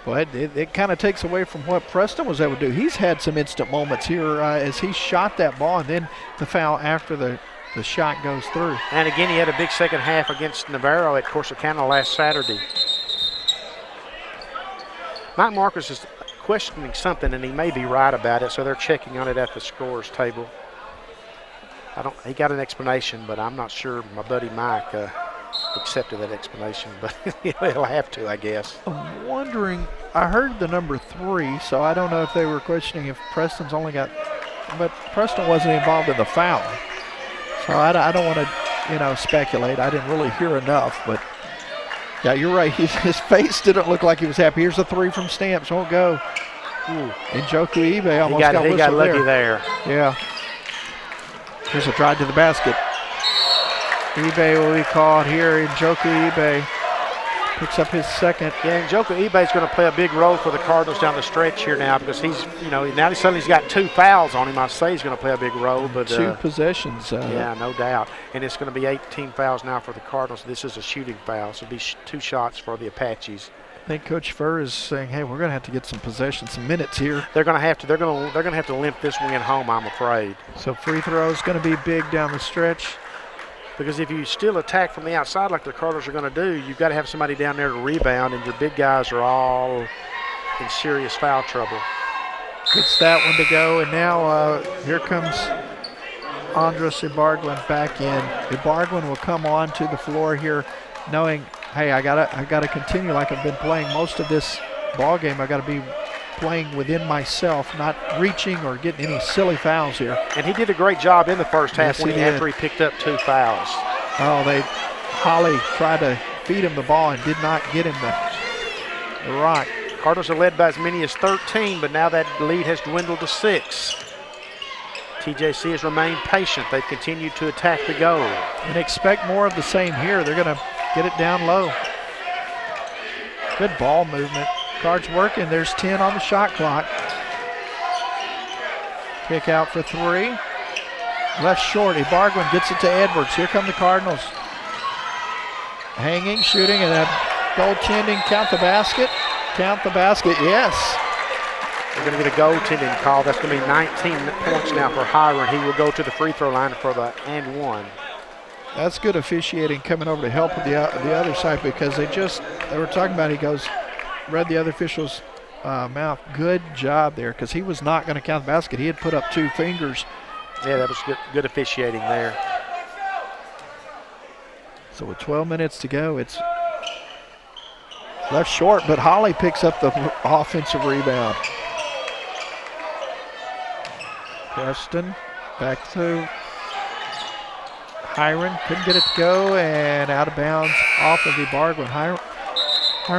But it kind of takes away from what Preston was able to do. He's had some instant moments here as he shot that ball, and then the foul after the shot goes through. And again, he had a big second half against Navarro at Corsicana last Saturday. Mike Marcus is questioning something, and he may be right about it, so they're checking on it at the scorers table. He got an explanation, but I'm not sure my buddy Mike accepted that explanation, but he'll have to, I guess. I'm wondering, I heard the number 3, so I don't know if they were questioning if Preston's only got, but Preston wasn't involved in the foul. So I don't want to, speculate. I didn't really hear enough, but Yeah, you're right. His face didn't look like he was happy. Here's a three from Stamps. Won't go. Ooh. And Njoku Ibe almost got whistled. He got lucky there. Yeah. Here's a drive to the basket. Ibe will be called here. Njoku Ibe picks up his second. Yeah, Njoku Ibe is going to play a big role for the Cardinals down the stretch here now because he's, now suddenly he's got 2 fouls on him. I say he's going to play a big role, but 2 possessions. Yeah, no doubt. And it's going to be 18 fouls now for the Cardinals. This is a shooting foul, so it'll be 2 shots for the Apaches. I think Coach Furr is saying, "Hey, we're going to have to get some possession, some minutes here." They're going to have to. They're going to have to limp this win home, I'm afraid. So free throw is going to be big down the stretch. Because if you still attack from the outside like the Cardinals are going to do, you've got to have somebody down there to rebound, and your big guys are all in serious foul trouble. Gets that one to go, and now here comes Andres IBARGUEN back in. IBARGUEN will come on to the floor here, knowing, hey, I gotta continue like I've been playing most of this ball game. I got to be playing within myself, not reaching or getting any silly fouls here. And he did a great job in the first half after he picked up 2 fouls. Oh, Holley tried to feed him the ball and did not get him the rock. Cardinals are led by as many as 13, but now that lead has dwindled to 6. TJC has remained patient. They've continued to attack the goal. And expect more of the same here. They're going to get it down low. Good ball movement. Cards working. There's 10 on the shot clock. Kick out for 3. Left short. IBARGUEN gets it to Edwards. Here come the Cardinals. Hanging, shooting, and a goaltending. Count the basket. Count the basket. Yes. We're going to get a goaltending call. That's going to be 19 points now for Hiron. He will go to the free throw line for the and 1. That's good officiating coming over to help with the other side, because they were talking about, he goes, read the other official's mouth. Good job there, because he was not going to count the basket. He had put up 2 fingers. Yeah, that was good officiating there. So with 12 minutes to go, it's left short, but Holley picks up the offensive rebound. Preston back to Hiron, couldn't get it to go, and out of bounds off of IBARGUEN. Hiron,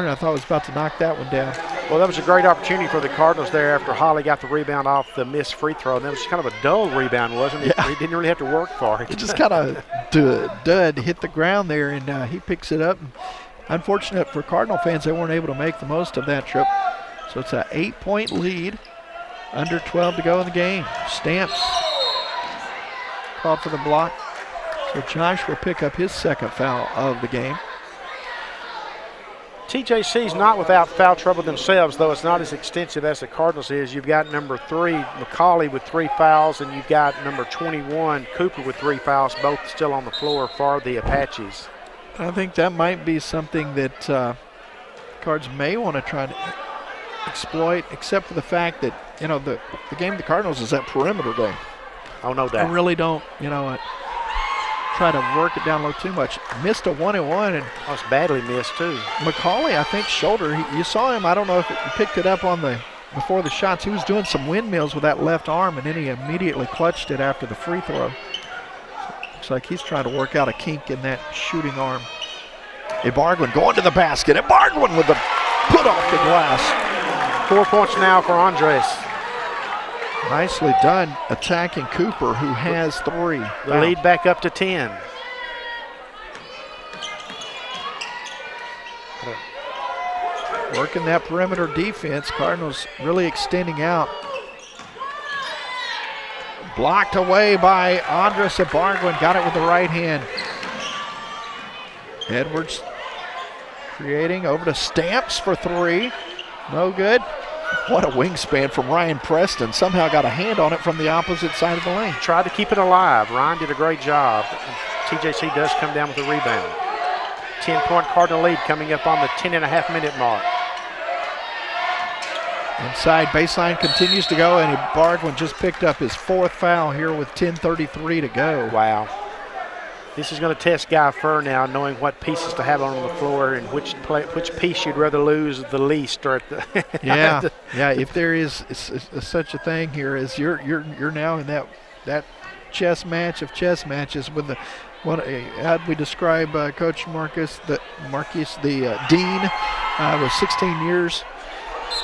I thought, was about to knock that one down. Well, that was a great opportunity for the Cardinals there after Holley got the rebound off the missed free throw. And that was kind of a dull rebound, wasn't it? Yeah. He didn't really have to work for it. It just kind of dud hit the ground there, and he picks it up. Unfortunate for Cardinal fans, they weren't able to make the most of that trip. So it's an 8-point lead, under 12 to go in the game. Stamps called for the block. So Josh will pick up his second foul of the game. TJC's not without foul trouble themselves, though it's not as extensive as the Cardinals is. You've got number 3, McCauley, with 3 fouls, and you've got number 21, Cooper, with 3 fouls, both still on the floor for the Apaches. I think that might be something that Cards may want to try to exploit, except for the fact that, the game of the Cardinals is that perimeter game. Oh, no doubt. I really don't, try to work it down low too much. Missed a 1-and-1, and it's badly missed too. McCauley, I think, shoulder. You saw him. I don't know if you picked it up before the shots. He was doing some windmills with that left arm, and then he immediately clutched it after the free throw. Looks like he's trying to work out a kink in that shooting arm. IBARGUEN going to the basket. IBARGUEN with the put off the glass. 4 points now for Andres. Nicely done attacking Cooper, who has 3. The lead back up to 10. Working that perimeter defense. Cardinals really extending out. Blocked away by Andres IBARGUEN. Got it with the right hand. Edwards creating over to Stamps for 3. No good. What a wingspan from Ryan Preston. Somehow got a hand on it from the opposite side of the lane. Tried to keep it alive. Ryan did a great job. TJC does come down with the rebound. 10-point Cardinal lead coming up on the 10.5-minute mark. Inside baseline continues to go, and IBARGUEN just picked up his 4th foul here with 10:33 to go. Wow. This is going to test Guy Furr now, knowing what pieces to have on the floor and which piece you'd rather lose the least. Or at the yeah. If there is such a thing here, as you're now in that chess match of chess matches with the how'd we describe Coach Marcus the dean with 16 years,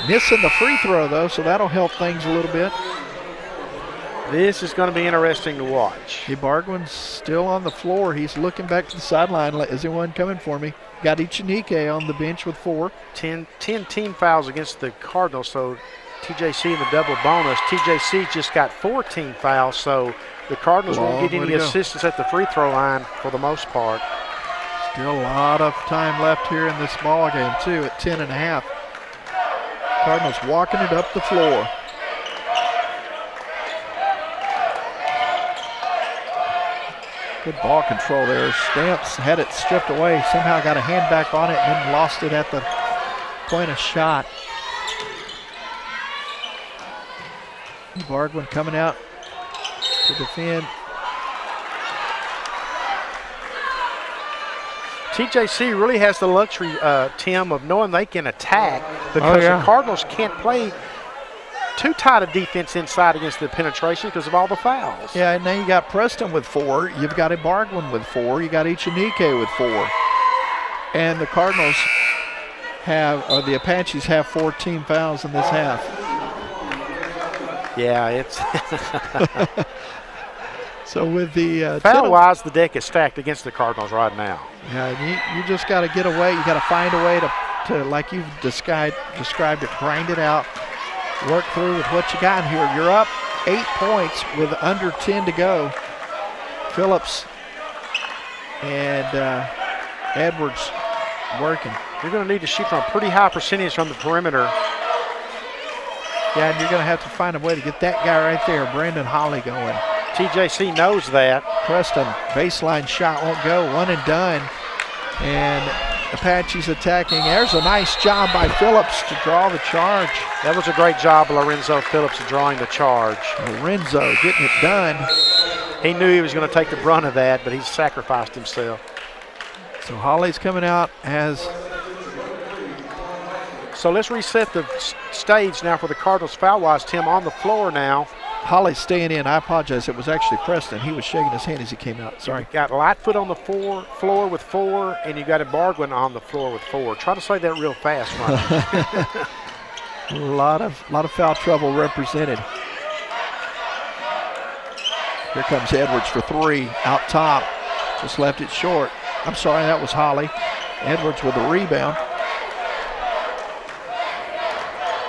missing the free throw though, so that'll help things a little bit. This is going to be interesting to watch. IBARGUEN's still on the floor. He's looking back to the sideline. Is anyone coming for me? Got Ichinike on the bench with 4. 10 team fouls against the Cardinals, so TJC in the double bonus. TJC just got 4 team fouls, so the Cardinals won't get any assistance at the free throw line for the most part. Still a lot of time left here in this ball game too at 10.5. Cardinals walking it up the floor. Good ball control there. Stamps had it stripped away, somehow got a hand back on it and then lost it at the point of shot. IBARGUEN coming out to defend. TJC really has the luxury, Tim, of knowing they can attack because the Cardinals can't play too tight a defense inside against the penetration because of all the fouls. Yeah, and now you got Preston with 4. You've got IBARGUEN with 4. You got Ichinike with 4. And the Cardinals have, or the Apaches have 4 team fouls in this half. Yeah, it's so with the foul-wise, the deck is stacked against the Cardinals right now. Yeah, you just got to get away. You got to find a way to like you've described it, grind it out, work through with what you got here. You're up 8 points with under 10 to go. Phillips and Edwards working. You're going to need to shoot from a pretty high percentage from the perimeter. Yeah, and you're going to have to find a way to get that guy right there, Brandon HOLLEY, going. TJC knows that. Preston, baseline shot won't go, 1 and done. And Apache's attacking. There's a nice job by Phillips to draw the charge. That was a great job, Lorenzo Phillips, of drawing the charge. Lorenzo getting it done. He knew he was going to take the brunt of that, but he sacrificed himself. So HOLLEY's coming out as... So let's reset the stage now for the Cardinals foul-wise. Tim, on the floor now. HOLLEY's staying in. I apologize. It was actually Preston. He was shaking his hand as he came out. Sorry. You got Lightfoot on the floor with 4, and you got IBARGUEN on the floor with 4. Try to say that real fast, Mike. A lot of foul trouble represented. Here comes Edwards for 3 out top. Just left it short. I'm sorry, that was HOLLEY. Edwards with the rebound.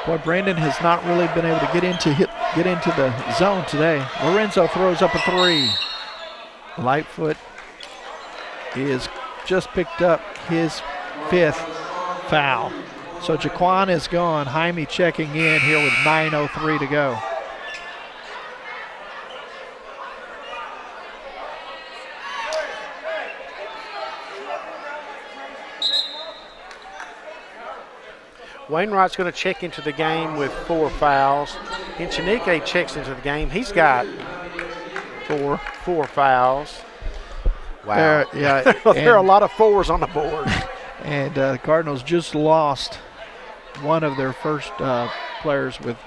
Boy, Brandon has not really been able to get into the zone today. Lorenzo throws up a 3. Lightfoot is just picked up his 5th foul. So JAQUAN is gone. Jaime checking in here with 9:03 to go. Wainwright's going to check into the game with 4 fouls. Ichinike checks into the game. He's got 4 fouls. Wow. There are a lot of 4s on the board. And the Cardinals just lost one of their first players with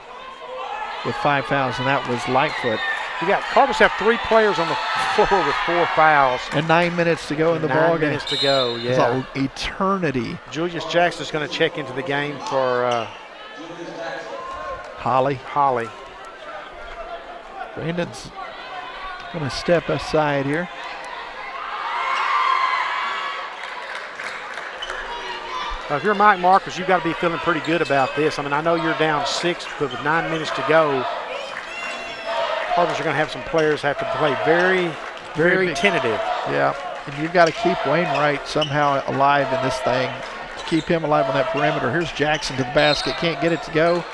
5 fouls, and that was Lightfoot. Cardinals have 3 players on the floor with 4 fouls. And 9 minutes to go in the ball game. 9 minutes to go, yeah. It's an eternity. Julius Jackson's going to check into the game for HOLLEY. Brandon's going to step aside here. If you're Mike Marcus, you've got to be feeling pretty good about this. I mean, I know you're down 6, but with 9 minutes to go, Cardinals are going to have some players have to play very, very tentative. Yeah, and you've got to keep Wainwright somehow alive in this thing. Keep him alive on that perimeter. Here's Jackson to the basket. Can't get it to go.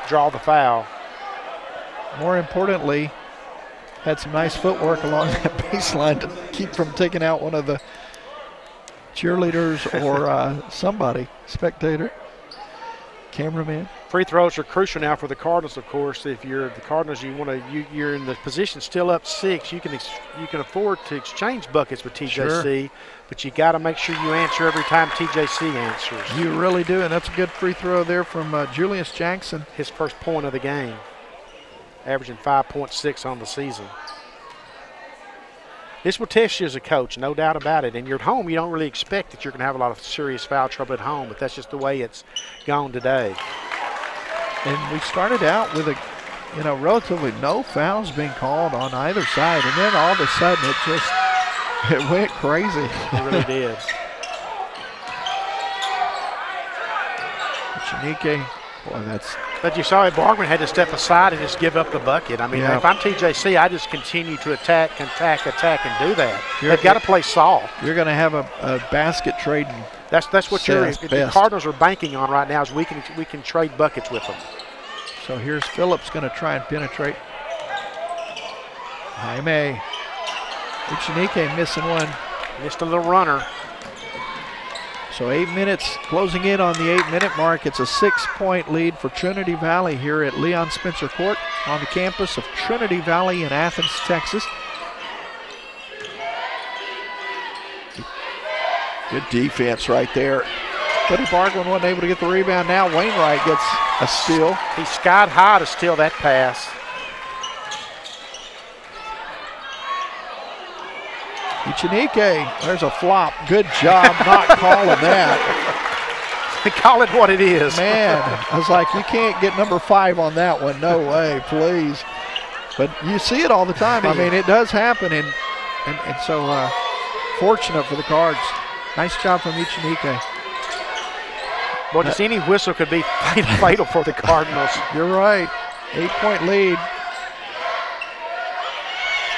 Draw the foul. More importantly, had some nice footwork along that baseline to keep from taking out one of the cheerleaders or somebody, spectator, cameraman. Free throws are crucial now for the Cardinals, of course. If you're the Cardinals, you're in the position still up 6. You can afford to exchange buckets with TJC, but you got to make sure you answer every time TJC answers. You really do, and that's a good free throw there from Julius Jackson. His first point of the game. averaging 5.6 on the season. This will test you as a coach, no doubt about it. And you're at home, you don't really expect that you're going to have a lot of serious foul trouble at home, but that's just the way it's gone today. And we started out with relatively no fouls being called on either side, and then all of a sudden it went crazy. It really did. Chinike, boy, that's. But you saw IBARGUEN had to step aside and just give up the bucket. I mean, if I'm TJC, I just continue to attack, and do that. They've got to play soft. You're going to have a basket trading. That's what the Cardinals are banking on right now, is we can trade buckets with them. So here's Phillips going to try and penetrate. Jaime. Chinike missing one. Missed a little runner. So 8 minutes, closing in on the 8-minute mark. It's a 6-point lead for Trinity Valley here at Leon Spencer Court on the campus of Trinity Valley in Athens, Texas. Good defense right there. But IBARGUEN wasn't able to get the rebound. Now Wainwright gets a steal. He skied high to steal that pass. Chinike, there's a flop. Good job not calling that. Call it what it is. Man, I was like, you can't get number 5 on that one. No way, please. But you see it all the time. I mean, it does happen, and so fortunate for the Cards. Nice job from Chinike. Well, just any whistle could be fatal for the Cardinals. You're right. 8-point lead.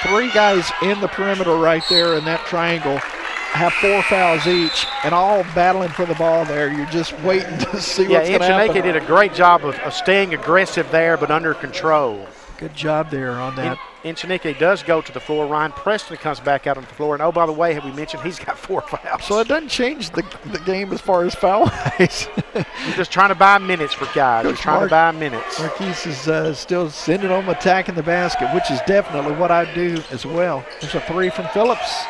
3 guys in the perimeter right there in that triangle have 4 fouls each, and all battling for the ball there. You're just waiting to see what's going to happen. Chinike did a great job of staying aggressive there, but under control. Good job there on that. Chinike does go to the floor. Ryan Preston comes back out on the floor. And, oh, by the way, have we mentioned he's got 4 fouls. So it doesn't change the game as far as foul-wise. You're just trying to buy minutes for guys. You're trying to buy minutes. Marquise is still sending them attacking the basket, which is definitely what I do as well. There's a 3 from Phillips.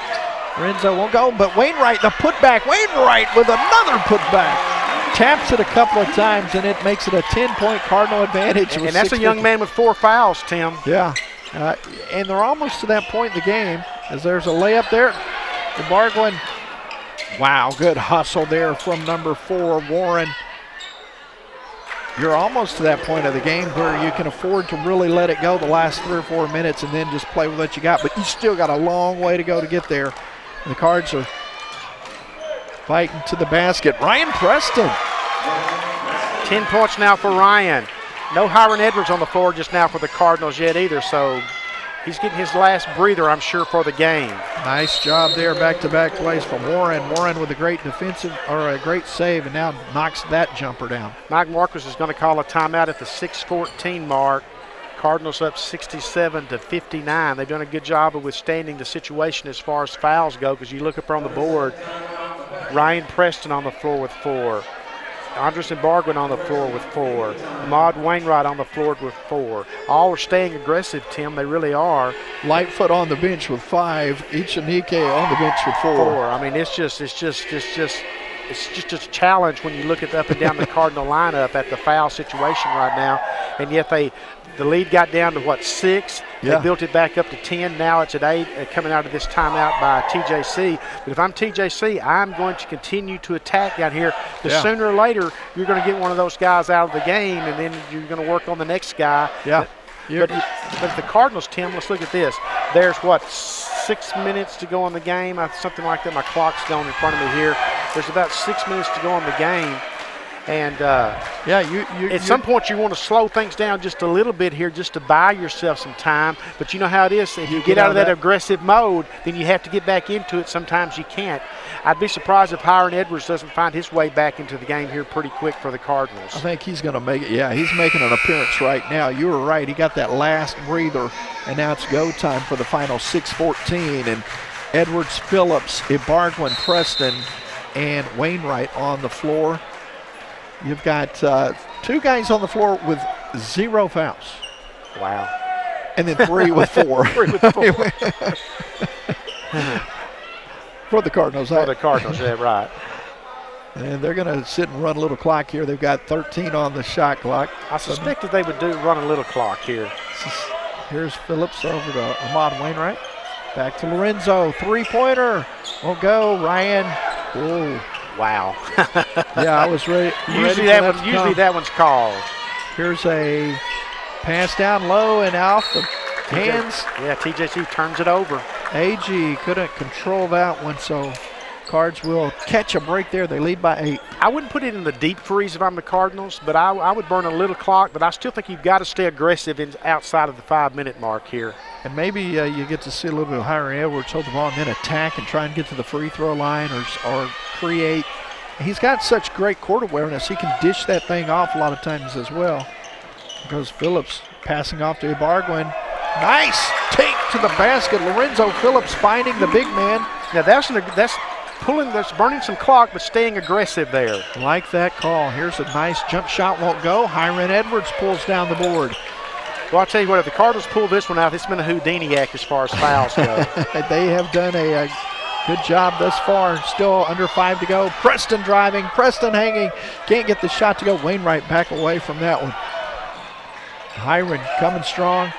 Renzo won't go, but Wainwright, the putback. Wainwright with another putback. Taps it a couple of times, and it makes it a 10-point Cardinal advantage. And that's a young man with 4 fouls, Tim. Yeah. And they're almost to that point in the game as there's a layup there. IBARGUEN. Wow, good hustle there from number 4, Warren. You're almost to that point of the game where you can afford to really let it go the last 3 or 4 minutes and then just play with what you got. But you still got a long way to go to get there. And the Cards are fighting to the basket. Ryan Preston. 10 points now for Ryan. No Hiron Edwards on the floor just now for the Cardinals yet either, so he's getting his last breather, I'm sure, for the game. Nice job there, back-to-back plays from Warren. Warren with a great a great save, and now knocks that jumper down. Mike Marcus is going to call a timeout at the 6:14 mark. Cardinals up 67-59. They've done a good job of withstanding the situation as far as fouls go, because you look up on the board, Ryan Preston on the floor with 4. Andres IBARGUEN on the floor with 4. Ahmad Wainwright on the floor with 4. All are staying aggressive, Tim. They really are. Lightfoot on the bench with 5. Chinike on the bench with 4. I mean, it's just a challenge when you look at up and down the Cardinal lineup at the foul situation right now. And yet the lead got down to, 6? Yeah. They built it back up to 10. Now it's at 8, coming out of this timeout by TJC. But if I'm TJC, I'm going to continue to attack down here. Because sooner or later, you're going to get one of those guys out of the game, and then you're going to work on the next guy. Yeah. But the Cardinals, Tim, let's look at this. There's 6 minutes to go on the game, something like that. My clock's going in front of me here. There's about 6 minutes to go on the game. And at some point you want to slow things down just a little bit here just to buy yourself some time. But you know how it is. If you get out of that aggressive mode, then you have to get back into it. Sometimes you can't. I'd be surprised if Hiron Edwards doesn't find his way back into the game here pretty quick for the Cardinals. I think he's going to make it. Yeah, he's making an appearance right now. You were right. He got that last breather, and now it's go time for the final 6:14. And Edwards, Phillips, IBARGUEN, Preston, and Wainwright on the floor. You've got 2 guys on the floor with 0 fouls. Wow. And then 3 with 4. 3 with 4. For the Cardinals. For the Cardinals, yeah, right. And they're going to sit and run a little clock here. They've got 13 on the shot clock. I suspected they would run a little clock here. Here's Phillips over to Ahmad Wainwright. Back to Lorenzo. Three-pointer. Won't go. Ryan. Whoa. Wow. Yeah, I was ready. Usually that one's called. Here's a pass down low and off the hands. Yeah, TJC turns it over. AG couldn't control that one, so Cards will catch a break there. They lead by 8. I wouldn't put it in the deep freeze if I'm the Cardinals, but I would burn a little clock, but I still think you've got to stay aggressive outside of the 5-minute mark here. And maybe you get to see a little bit of Hiram Edwards hold the ball and then attack and try and get to the free throw line or create. He's got such great court awareness. He can dish that thing off a lot of times as well. Goes Phillips passing off to IBARGUEN. Nice take to the basket. Lorenzo Phillips finding the big man. Now that's burning some clock, but staying aggressive there. Like that call. Here's a nice jump shot, won't go. Hiram Edwards pulls down the board. Well, I'll tell you what, if the Cardinals pull this one out, it's been a Houdini act as far as fouls go. They have done a good job thus far. Still under 5 to go. Preston driving, Preston hanging. Can't get the shot to go. Wainwright back away from that one. Hiram coming strong.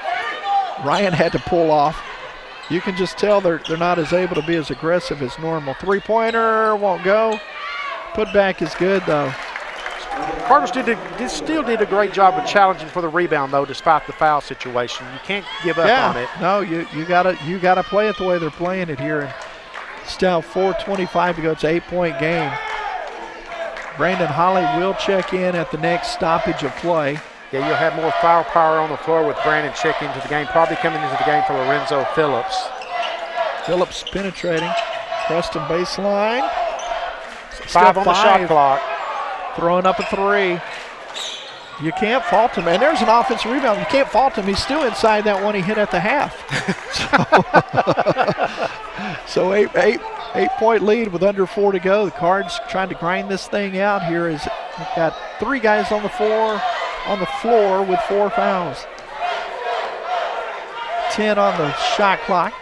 Ryan had to pull off. You can just tell they're not as able to be as aggressive as normal. Three-pointer won't go. Put back is good, though. Cardinals still did a great job of challenging for the rebound, though, despite the foul situation. You can't give up on it. No, you gotta play it the way they're playing it here. And still 4:25 to go. It's an 8-point game. Brandon Holley will check in at the next stoppage of play. Yeah, you'll have more foul power on the floor with Brandon checking into the game, probably coming into the game for Lorenzo Phillips. Phillips penetrating. Preston baseline. 5 on the shot clock. Throwing up a 3. You can't fault him. And there's an offensive rebound. You can't fault him. He's still inside that one he hit at the half. So 8-point lead with under 4 to go. The Cards trying to grind this thing out here. We've got 3 guys on the floor with 4 fouls. 10 on the shot clock.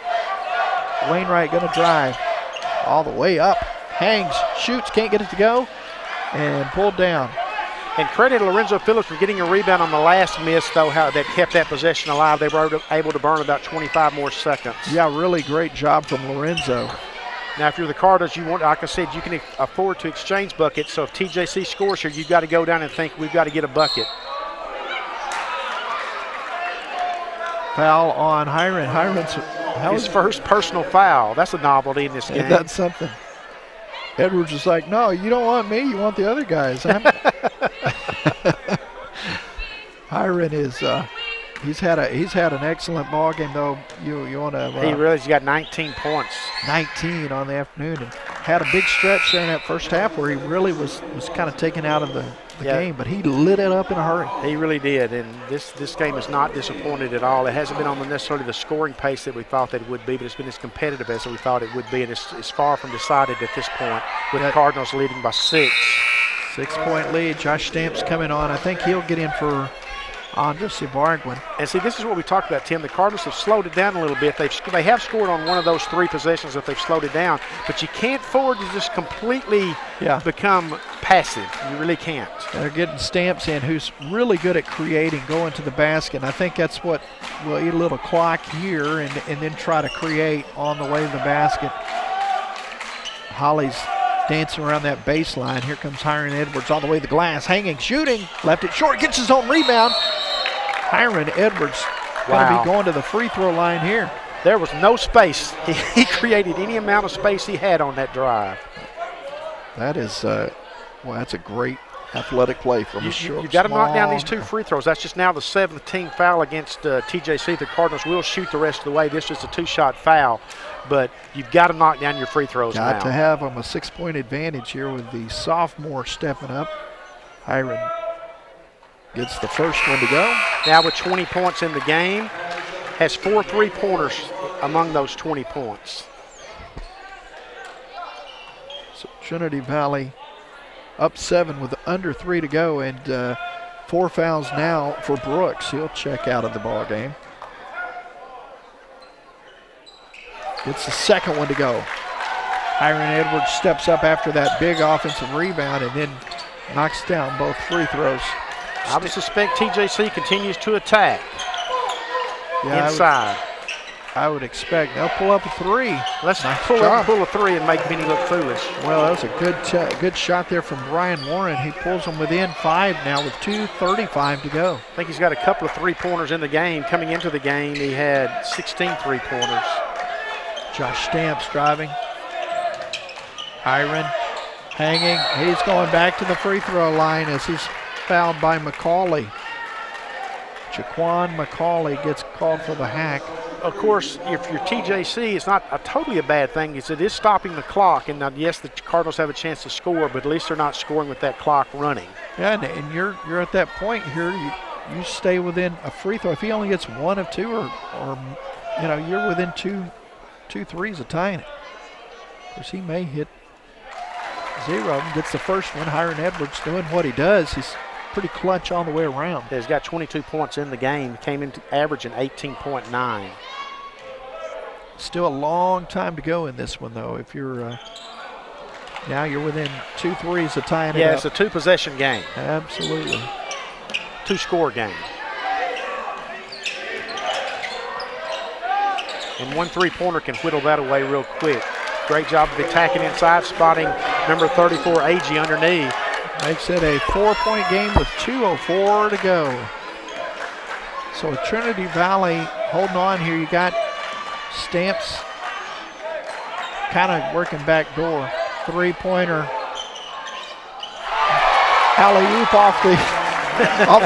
Wainwright going to drive all the way up. Hangs, shoots, can't get it to go, and pulled down. And credit to Lorenzo Phillips for getting a rebound on the last miss, though, how that kept that possession alive. They were able to burn about 25 more seconds. Yeah, really great job from Lorenzo. Now, if you're the Cardinals, like I said, you can afford to exchange buckets. So if TJC scores here, you've got to go down and think we've got to get a bucket. Foul on Hiram. His first personal foul. That's a novelty in this game. That's something. Edwards is like, no, you don't want me. You want the other guys. Hiram is he's had an excellent ball game though. You want to? He's got 19 points. 19 on the afternoon, and had a big stretch there in that first half where he really was kind of taken out of the game, but he lit it up in a hurry. He really did, and this game is not disappointed at all. It hasn't been on necessarily the scoring pace that we thought that it would be, but it's been as competitive as we thought it would be, and it's far from decided at this point with the Cardinals leading by 6. 6-point lead. Josh Stamp's coming on. I think he'll get in for Andres IBARGUEN. And see, this is what we talked about, Tim. The Cardinals have slowed it down a little bit. They have scored on one of those 3 possessions that they've slowed it down, but you can't afford to just completely become passive. You really can't. And they're getting Stamps in, who's really good at creating, going to the basket. And I think that's what we'll eat a little clock here and then try to create on the way to the basket. Holly's dancing around that baseline. Here comes Hiram Edwards all the way to the glass, hanging, shooting, left it short, gets his own rebound. Hiram Edwards going to be going to the free throw line here. There was no space. He created any amount of space he had on that drive. That is, that's a great athletic play from a short. You've got to knock down these 2 free throws. That's just now the 7th team foul against TJC. The Cardinals will shoot the rest of the way. This is a 2-shot foul, but you've got to knock down your free throws now. Got to have them a 6-point advantage here with the sophomore stepping up. Hiram gets the first one to go. Now with 20 points in the game, has 4 three-pointers among those 20 points. So Trinity Valley up 7 with under 3 to go, and 4 fouls now for Brooks. He'll check out of the ball game. Gets the second one to go. Hiram Edwards steps up after that big offensive rebound and then knocks down both free throws. I would suspect TJC continues to attack. inside. I would expect they'll pull up a three. Let's pull a three and make Benny look foolish. Well, that was a good shot there from Brian Warren. He pulls them within 5 now with 2:35 to go. I think he's got a couple of three-pointers in the game. Coming into the game, he had 16 three-pointers. Josh Stamps driving. Iron hanging. He's going back to the free throw line as he's fouled by McCauley. JAQUAN McCauley gets called for the hack. Of course, if you're TJC, it's not totally a bad thing. It is stopping the clock. And now, yes, the Cardinals have a chance to score, but at least they're not scoring with that clock running. Yeah, and you're at that point here. You stay within a free throw. If he only gets 1 of 2, or you're within two threes of tying it. Of course, he may hit 0 and gets the first one. Hiram Edwards doing what he does. He's pretty clutch all the way around. He's got 22 points in the game. Came into averaging 18.9. Still a long time to go in this one, though. If you're now you're within 2 threes of tying it up. Yeah, it's a 2-possession game. Absolutely. 2-score game. And 1 3-pointer can whittle that away real quick. Great job of attacking inside, spotting number 34, AG, underneath. Makes it a 4-point game with 2:04 to go. So Trinity Valley holding on here. You got Stamps kind of working back door. 3-pointer. Alley-oop off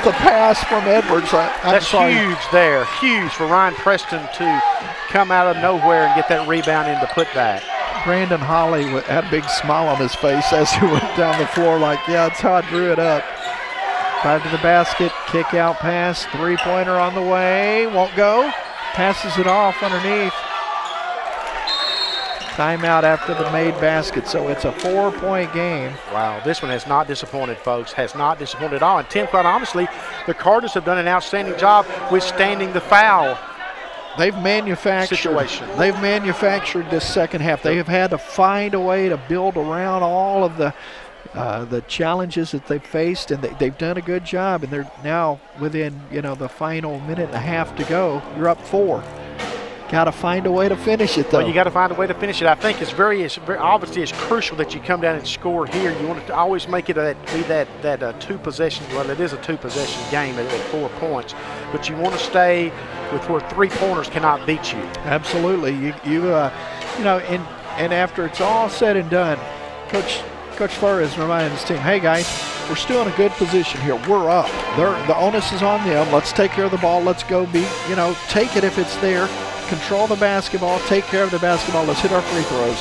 the pass from Edwards. That's huge there. Huge for Ryan Preston to come out of nowhere and get that rebound into putback. Brandon Holley had a big smile on his face as he went down the floor like, yeah, that's how I drew it up. Drive to the basket, kick out pass, 3-pointer on the way, won't go. Passes it off underneath. Timeout after the made basket, so it's a 4-point game. Wow, this one has not disappointed, folks. Has not disappointed at all. And Tim, quite honestly, the Cardinals have done an outstanding job withstanding the foul. They've manufactured this second half. They have had to find a way to build around all of the challenges that they've faced, and they've done a good job. And they're now within the final minute and a half to go. You're up 4. Got to find a way to finish it, though. Well, you got to find a way to finish it. I think it's very obviously it's crucial that you come down and score here. You want to always make it that 2-possession. Well, it is a 2-possession game at 4 points, but you want to stay with where 3-pointers cannot beat you. Absolutely. And after it's all said and done, Coach Furr is reminding his team, hey guys, we're still in a good position here. We're up. The onus is on them. Let's take care of the ball. Let's go take it if it's there. Control the basketball. Take care of the basketball. Let's hit our free throws.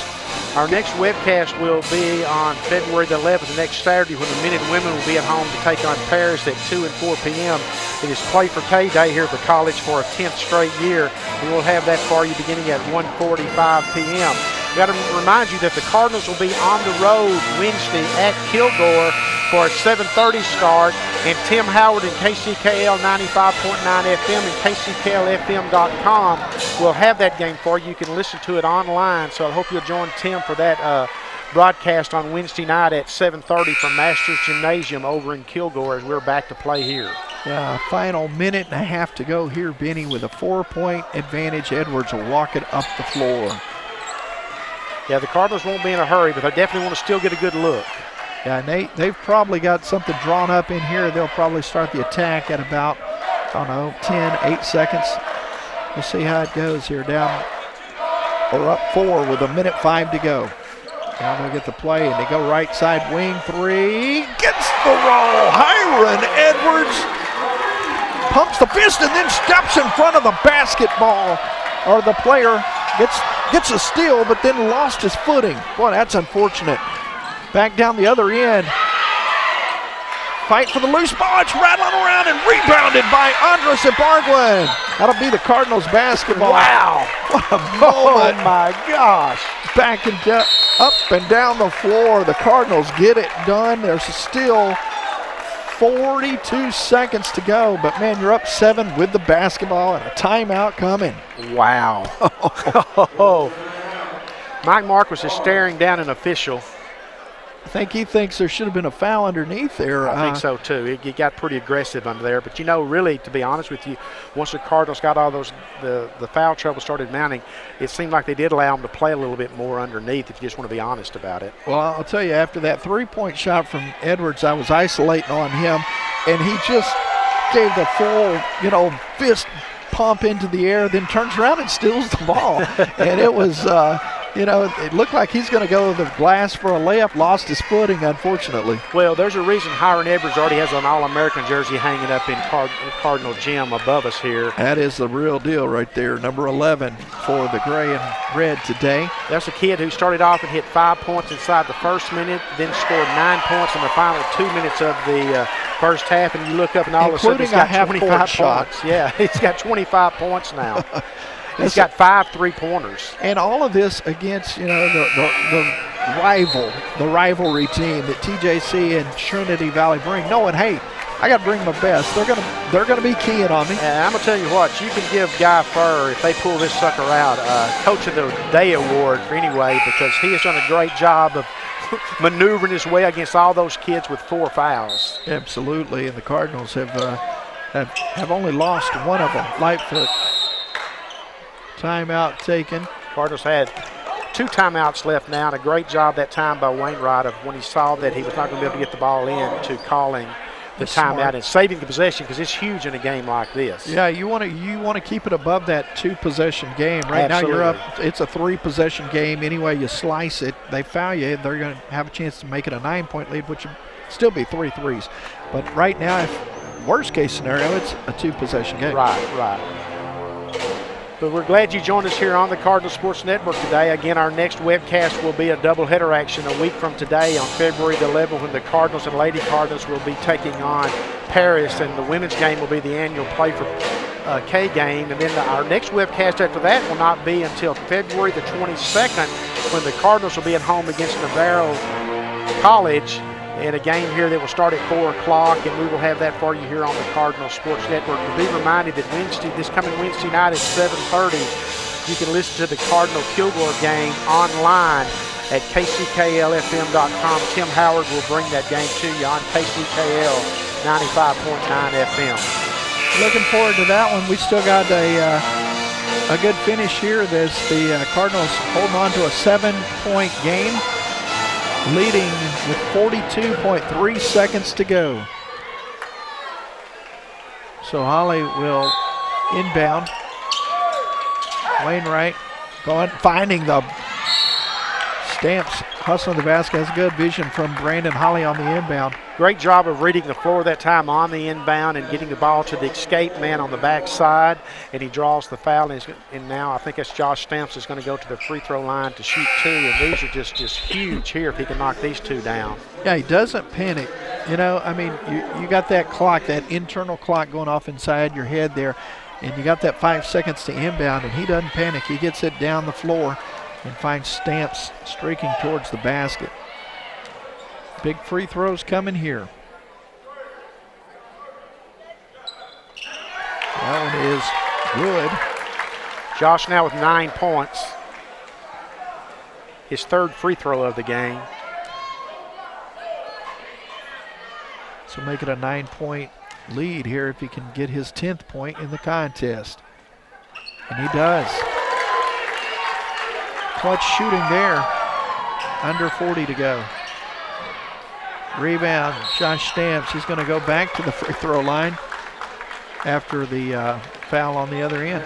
Our next webcast will be on February the 11th, next Saturday, when the men and women will be at home to take on Paris at 2 and 4 p.m. It is Play for K Day here at the college for a 10th straight year. We will have that for you beginning at 1:45 p.m. We've got to remind you that the Cardinals will be on the road Wednesday at Kilgore for a 7:30 start, and Tim Howard and KCKL 95.9 FM and KCKLFM.com will have that game for you. You can listen to it online, so I hope you'll join Tim for that broadcast on Wednesday night at 7:30 from Masters Gymnasium over in Kilgore as we're back to play here. Yeah, final minute and a half to go here, Benny, with a 4-point advantage. Edwards will walk it up the floor. Yeah, the Cardinals won't be in a hurry, but they definitely want to still get a good look. Yeah, and they've probably got something drawn up in here. They'll probably start the attack at about, 8 seconds. We'll see how it goes here. Down or up 4 with 1:05 to go. Now they'll get the play, and they go right side wing 3. Gets the roll. Hiram Edwards pumps the fist and then steps in front of the basketball. Or the player gets a steal, but then lost his footing. Boy, that's unfortunate. Back down the other end. Fight for the loose ball. It's rattling around and rebounded by Andres IBARGUEN. That'll be the Cardinals basketball. Wow. What a moment. Oh, my gosh. Back and up and down the floor. The Cardinals get it done. There's still 42 seconds to go, but man, you're up 7 with the basketball and a timeout coming. Wow. Mike Marquis is staring down an official. think he thinks there should have been a foul underneath there. I think so too. He got pretty aggressive under there. But, you know, really, to be honest with you, once the Cardinals got all those, the foul trouble started mounting, it seemed like they did allow him to play a little bit more underneath, if you just want to be honest about it. Well, I'll tell you, after that three-point shot from Edwards, I was isolating on him, and he just gave the full, you know, fist pump into the air, then turns around and steals the ball. And it was, you know, it looked like he's going to go to the glass for a layup, lost his footing, unfortunately. Well, there's a reason Hiron Edwards already has an All-American jersey hanging up in Cardinal Gym above us here. That is the real deal right there, number 11 for the gray and red today. That's a kid who started off and hit 5 points inside the first minute, then scored 9 points in the final 2 minutes of the first half, and you look up and all of a sudden he's got 25 points. Yeah, he's got 25 points now. He's got 5 3-pointers. And all of this against, you know, the rivalry team that TJC and Trinity Valley bring, knowing, hey, I got to bring my best. They're gonna be keying on me. And I'm gonna tell you what, you can give Guy Furr, if they pull this sucker out, Coach of the Day award for anyway, because he has done a great job of maneuvering his way against all those kids with 4 fouls. Absolutely, and the Cardinals have only lost one of them. Lightfoot. Timeout taken. Cardinals had 2 timeouts left now, and a great job that time by Wainwright of when he saw that he was not going to be able to get the ball in to calling the timeout and saving the possession, because it's huge in a game like this. Yeah, you want to keep it above that 2-possession game. Right Absolutely. Now you're up. It's a 3-possession game. Any way you slice it, they foul you, they're going to have a chance to make it a 9-point lead, which would still be 3 threes. But right now, if worst case scenario, it's a 2-possession game. Right. But we're glad you joined us here on the Cardinal Sports Network today. Again, our next webcast will be a doubleheader action a week from today on February the 11th, when the Cardinals and Lady Cardinals will be taking on Paris, and the women's game will be the annual Play for K game. And then our next webcast after that will not be until February the 22nd, when the Cardinals will be at home against Navarro College in a game here that will start at 4 o'clock, and we will have that for you here on the Cardinal Sports Network. And be reminded that this coming Wednesday night at 7:30, you can listen to the Cardinal Kilgore game online at kcklfm.com. Tim Howard will bring that game to you on KCKL 95.9 FM. Looking forward to that one. We still got a good finish here. There's the Cardinals holding on to a 7-point game, leading with 42.3 seconds to go. So Holly will inbound. Wainwright going, finding the Stamps, hustling the basket. Has good vision from Brandon Holly on the inbound. Great job of reading the floor that time on the inbound and getting the ball to the escape man on the backside, and he draws the foul. And now I think that's Josh Stamps is going to go to the free throw line to shoot 2, and these are just huge here if he can knock these 2 down. Yeah, he doesn't panic. You know, I mean, you got that clock, that internal clock going off inside your head there, and you got that 5 seconds to inbound, and he doesn't panic. He gets it down the floor and finds Stamps streaking towards the basket. Big free throws coming here. That one is good. Josh now with 9 points. His 3rd free throw of the game. So make it a 9-point lead here if he can get his 10th point in the contest. And he does. Clutch shooting there. Under 40 to go. Rebound, Josh Stamps. He's going to go back to the free throw line after the foul on the other end.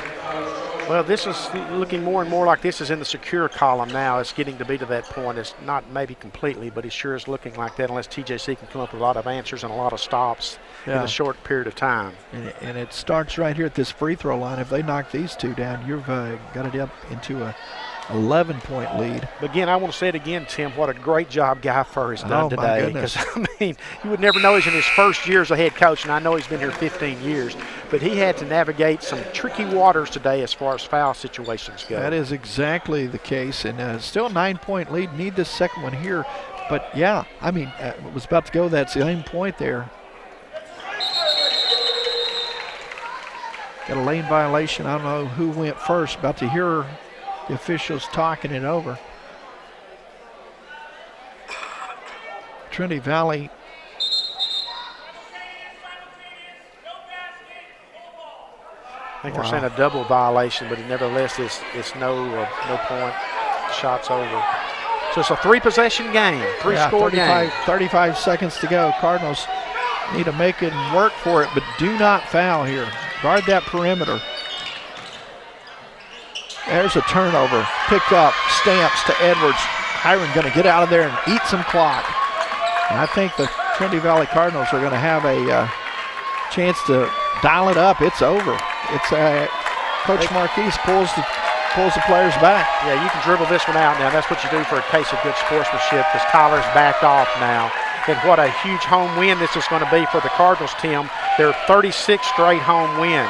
Well, this is looking more and more like this is in the secure column now. It's getting to be to that point. It's not maybe completely, but it sure is looking like that, unless TJC can come up with a lot of answers and a lot of stops in a short period of time. And it starts right here at this free throw line. If they knock these 2 down, you've got it up into a 11-point lead. But again, I want to say it again, Tim, what a great job Guy Furr has done today. Because, I mean, you would never know he's in his first year as a head coach, and I know he's been here 15 years, but he had to navigate some tricky waters today as far as foul situations go. That is exactly the case, and still a 9-point lead. Need this second one here. But, yeah, I mean, was about to go that same point there. Got a lane violation. I don't know who went first. About to hear the officials talking it over. Trinity Valley. I think they're saying a double violation, but nevertheless, it's no point. Shot's over. So it's a 3-possession game, three-score game. 35 seconds to go. Cardinals need to make it and work for it, but do not foul here. Guard that perimeter. There's a turnover. Picked up. Stamps to Edwards. Hiron going to get out of there and eat some clock. And I think the Trinity Valley Cardinals are going to have a chance to dial it up. It's over. It's Coach Marquise pulls the players back. Yeah, you can dribble this one out now. That's what you do for a case of good sportsmanship, because Tyler's backed off now. And what a huge home win this is going to be for the Cardinals, Tim. Their 36th straight home win.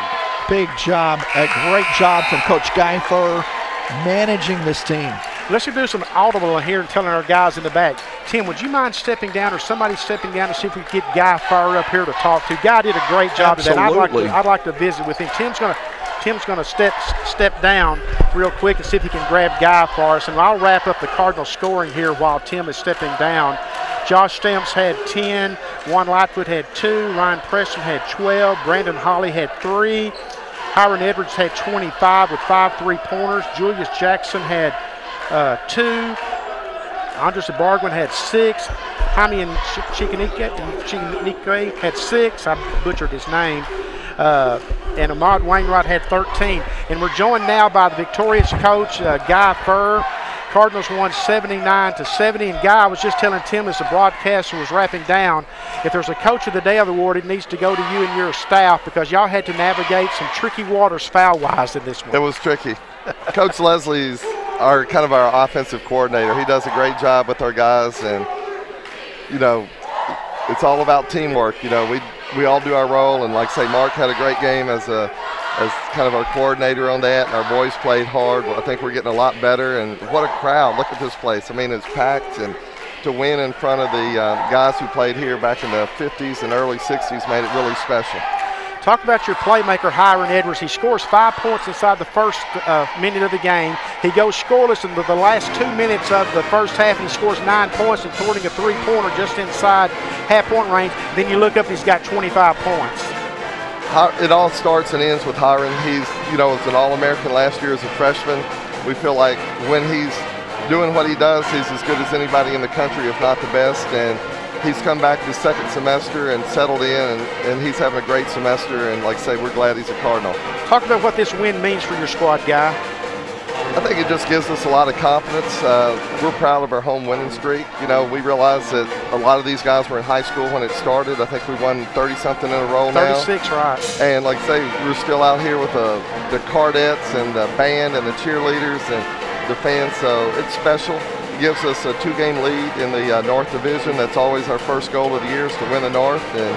Big job, a great job from Coach Guy Furr managing this team. Let's do some audible here and telling our guys in the back. Tim, would you mind stepping down, or somebody stepping down, to see if we can get Guy Furr up here to talk to? Guy did a great job today. I'd like to visit with him. Tim's going to step down real quick and see if he can grab Guy for us. And I'll wrap up the Cardinals scoring here while Tim is stepping down. Josh Stamps had 10, Juan Lightfoot had 2, Ryan Preston had 12, Brandon Holley had 3, Hiron Edwards had 25 with 5 3-pointers, Julius Jackson had 2, Andres IBARGUEN had 6, Jaime and Chicanike had 6, I butchered his name, and Ahmad Wainwright had 13. And we're joined now by the victorious coach, Guy Furr. Cardinals won 79-70, and Guy, I was just telling Tim as the broadcaster was wrapping down, if there's a Coach of the Day award, it needs to go to you and your staff, because y'all had to navigate some tricky waters foul-wise in this one. It was tricky. Coach Leslie's our offensive coordinator. He does a great job with our guys, and it's all about teamwork. We all do our role, and like I say, Mark had a great game as kind of our coordinator on that, and our boys played hard. I think we're getting a lot better, and what a crowd. Look at this place. I mean, it's packed, and to win in front of the guys who played here back in the 50s and early 60s made it really special. Talk about your playmaker, Hiron Edwards. He scores 5 points inside the first minute of the game. He goes scoreless in the last 2 minutes of the first half, and he scores 9 points, including a 3-pointer just inside half-point range. Then you look up, he's got 25 points. It all starts and ends with Hiron. He's, was an All-American last year as a freshman. We feel like when he's doing what he does, he's as good as anybody in the country, if not the best. And he's come back this second semester and settled in, and he's having a great semester. And like I say, we're glad he's a Cardinal. Talk about what this win means for your squad, Guy. I think it just gives us a lot of confidence. We're proud of our home winning streak. We realize that a lot of these guys were in high school when it started. I think we won 30-something in a row now. 36, right. And like I say, we're still out here with the Cardettes and the band and the cheerleaders and the fans, so it's special. It gives us a 2-game lead in the North Division. That's always our first goal of the year, is to win the North. And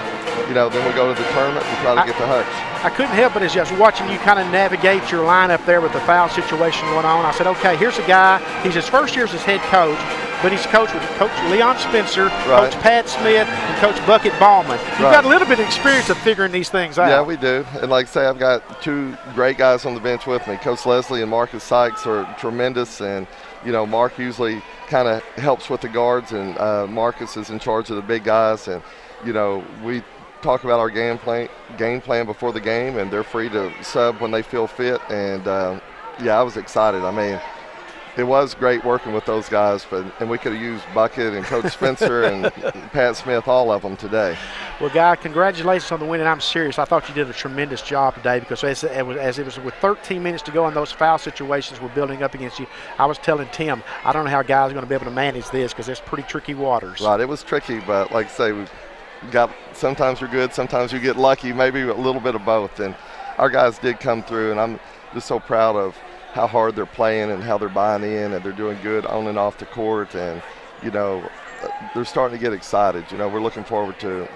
then we go to the tournament and try to get the hutch. I couldn't help but, as I was watching you kind of navigate your lineup there with the foul situation going on, I said, okay, here's a guy. He's his first year as his head coach, but he's coached with Coach Leon Spencer, right, Coach Pat Smith, and Coach Bucket Ballman. You've got a little bit of experience of figuring these things out. Yeah, we do. And like I say, I've got 2 great guys on the bench with me. Coach Leslie and Marcus Sykes are tremendous, and Mark usually kind of helps with the guards, and Marcus is in charge of the big guys. And we talk about our game plan before the game, and they're free to sub when they feel fit. And I was excited. I mean, it was great working with those guys, and we could have used Bucket and Coach Spencer and Pat Smith, all of them today. Well, Guy, congratulations on the win, and I'm serious. I thought you did a tremendous job today, because as it was with 13 minutes to go and those foul situations were building up against you, I was telling Tim, I don't know how guys are going to be able to manage this, because it's pretty tricky waters. Right, it was tricky, but like I say, we got, sometimes you're good, sometimes you get lucky, maybe a little bit of both. And our guys did come through, and I'm just so proud of how hard they're playing and how they're buying in, and they're doing good on and off the court. And they're starting to get excited. We're looking forward to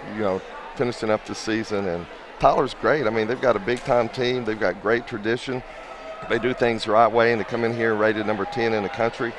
finishing up this season. And Tyler's great. I mean, they've got a big time team. They've got great tradition. They do things the right way, and they come in here rated number 10 in the country.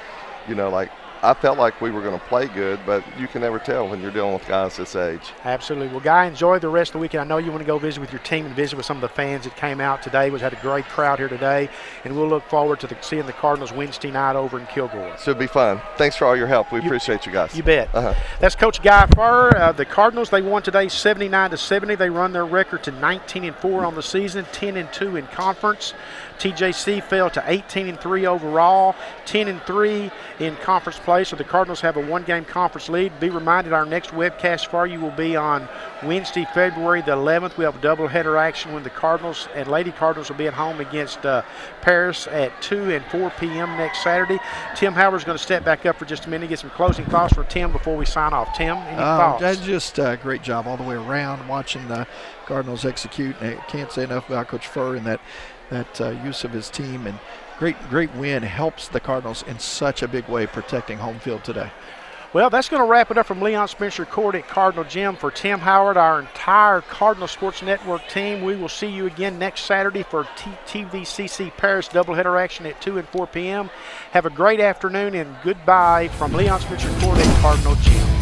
Like I felt like we were going to play good, but you can never tell when you're dealing with guys this age. Absolutely. Well, Guy, enjoy the rest of the weekend. I know you want to go visit with your team and visit with some of the fans that came out today. We had a great crowd here today, and we'll look forward to seeing the Cardinals Wednesday night over in Kilgore. Should be fun. Thanks for all your help. We appreciate you guys. You bet. That's Coach Guy Furr. The Cardinals, they won today 79-70. They run their record to 19-4 on the season, 10-2 in conference. TJC fell to 18-3 overall, 10-3 in conference play, so the Cardinals have a one-game conference lead. Be reminded, our next webcast for you will be on Wednesday, February the 11th. We have a doubleheader action when the Cardinals and Lady Cardinals will be at home against Paris at 2 and 4 p.m. next Saturday. Tim Howard's going to step back up for just a minute, get some closing thoughts for Tim before we sign off. Tim, any thoughts? That's just a great job all the way around watching the Cardinals execute. I can't say enough about Coach Furr and that use of his team, and great win helps the Cardinals in such a big way protecting home field today. Well, that's going to wrap it up from Leon Spencer Court at Cardinal Gym. For Tim Howard, our entire Cardinal Sports Network team, we will see you again next Saturday for TVCC Paris doubleheader action at 2 and 4 p.m. Have a great afternoon, and goodbye from Leon Spencer Court at Cardinal Gym.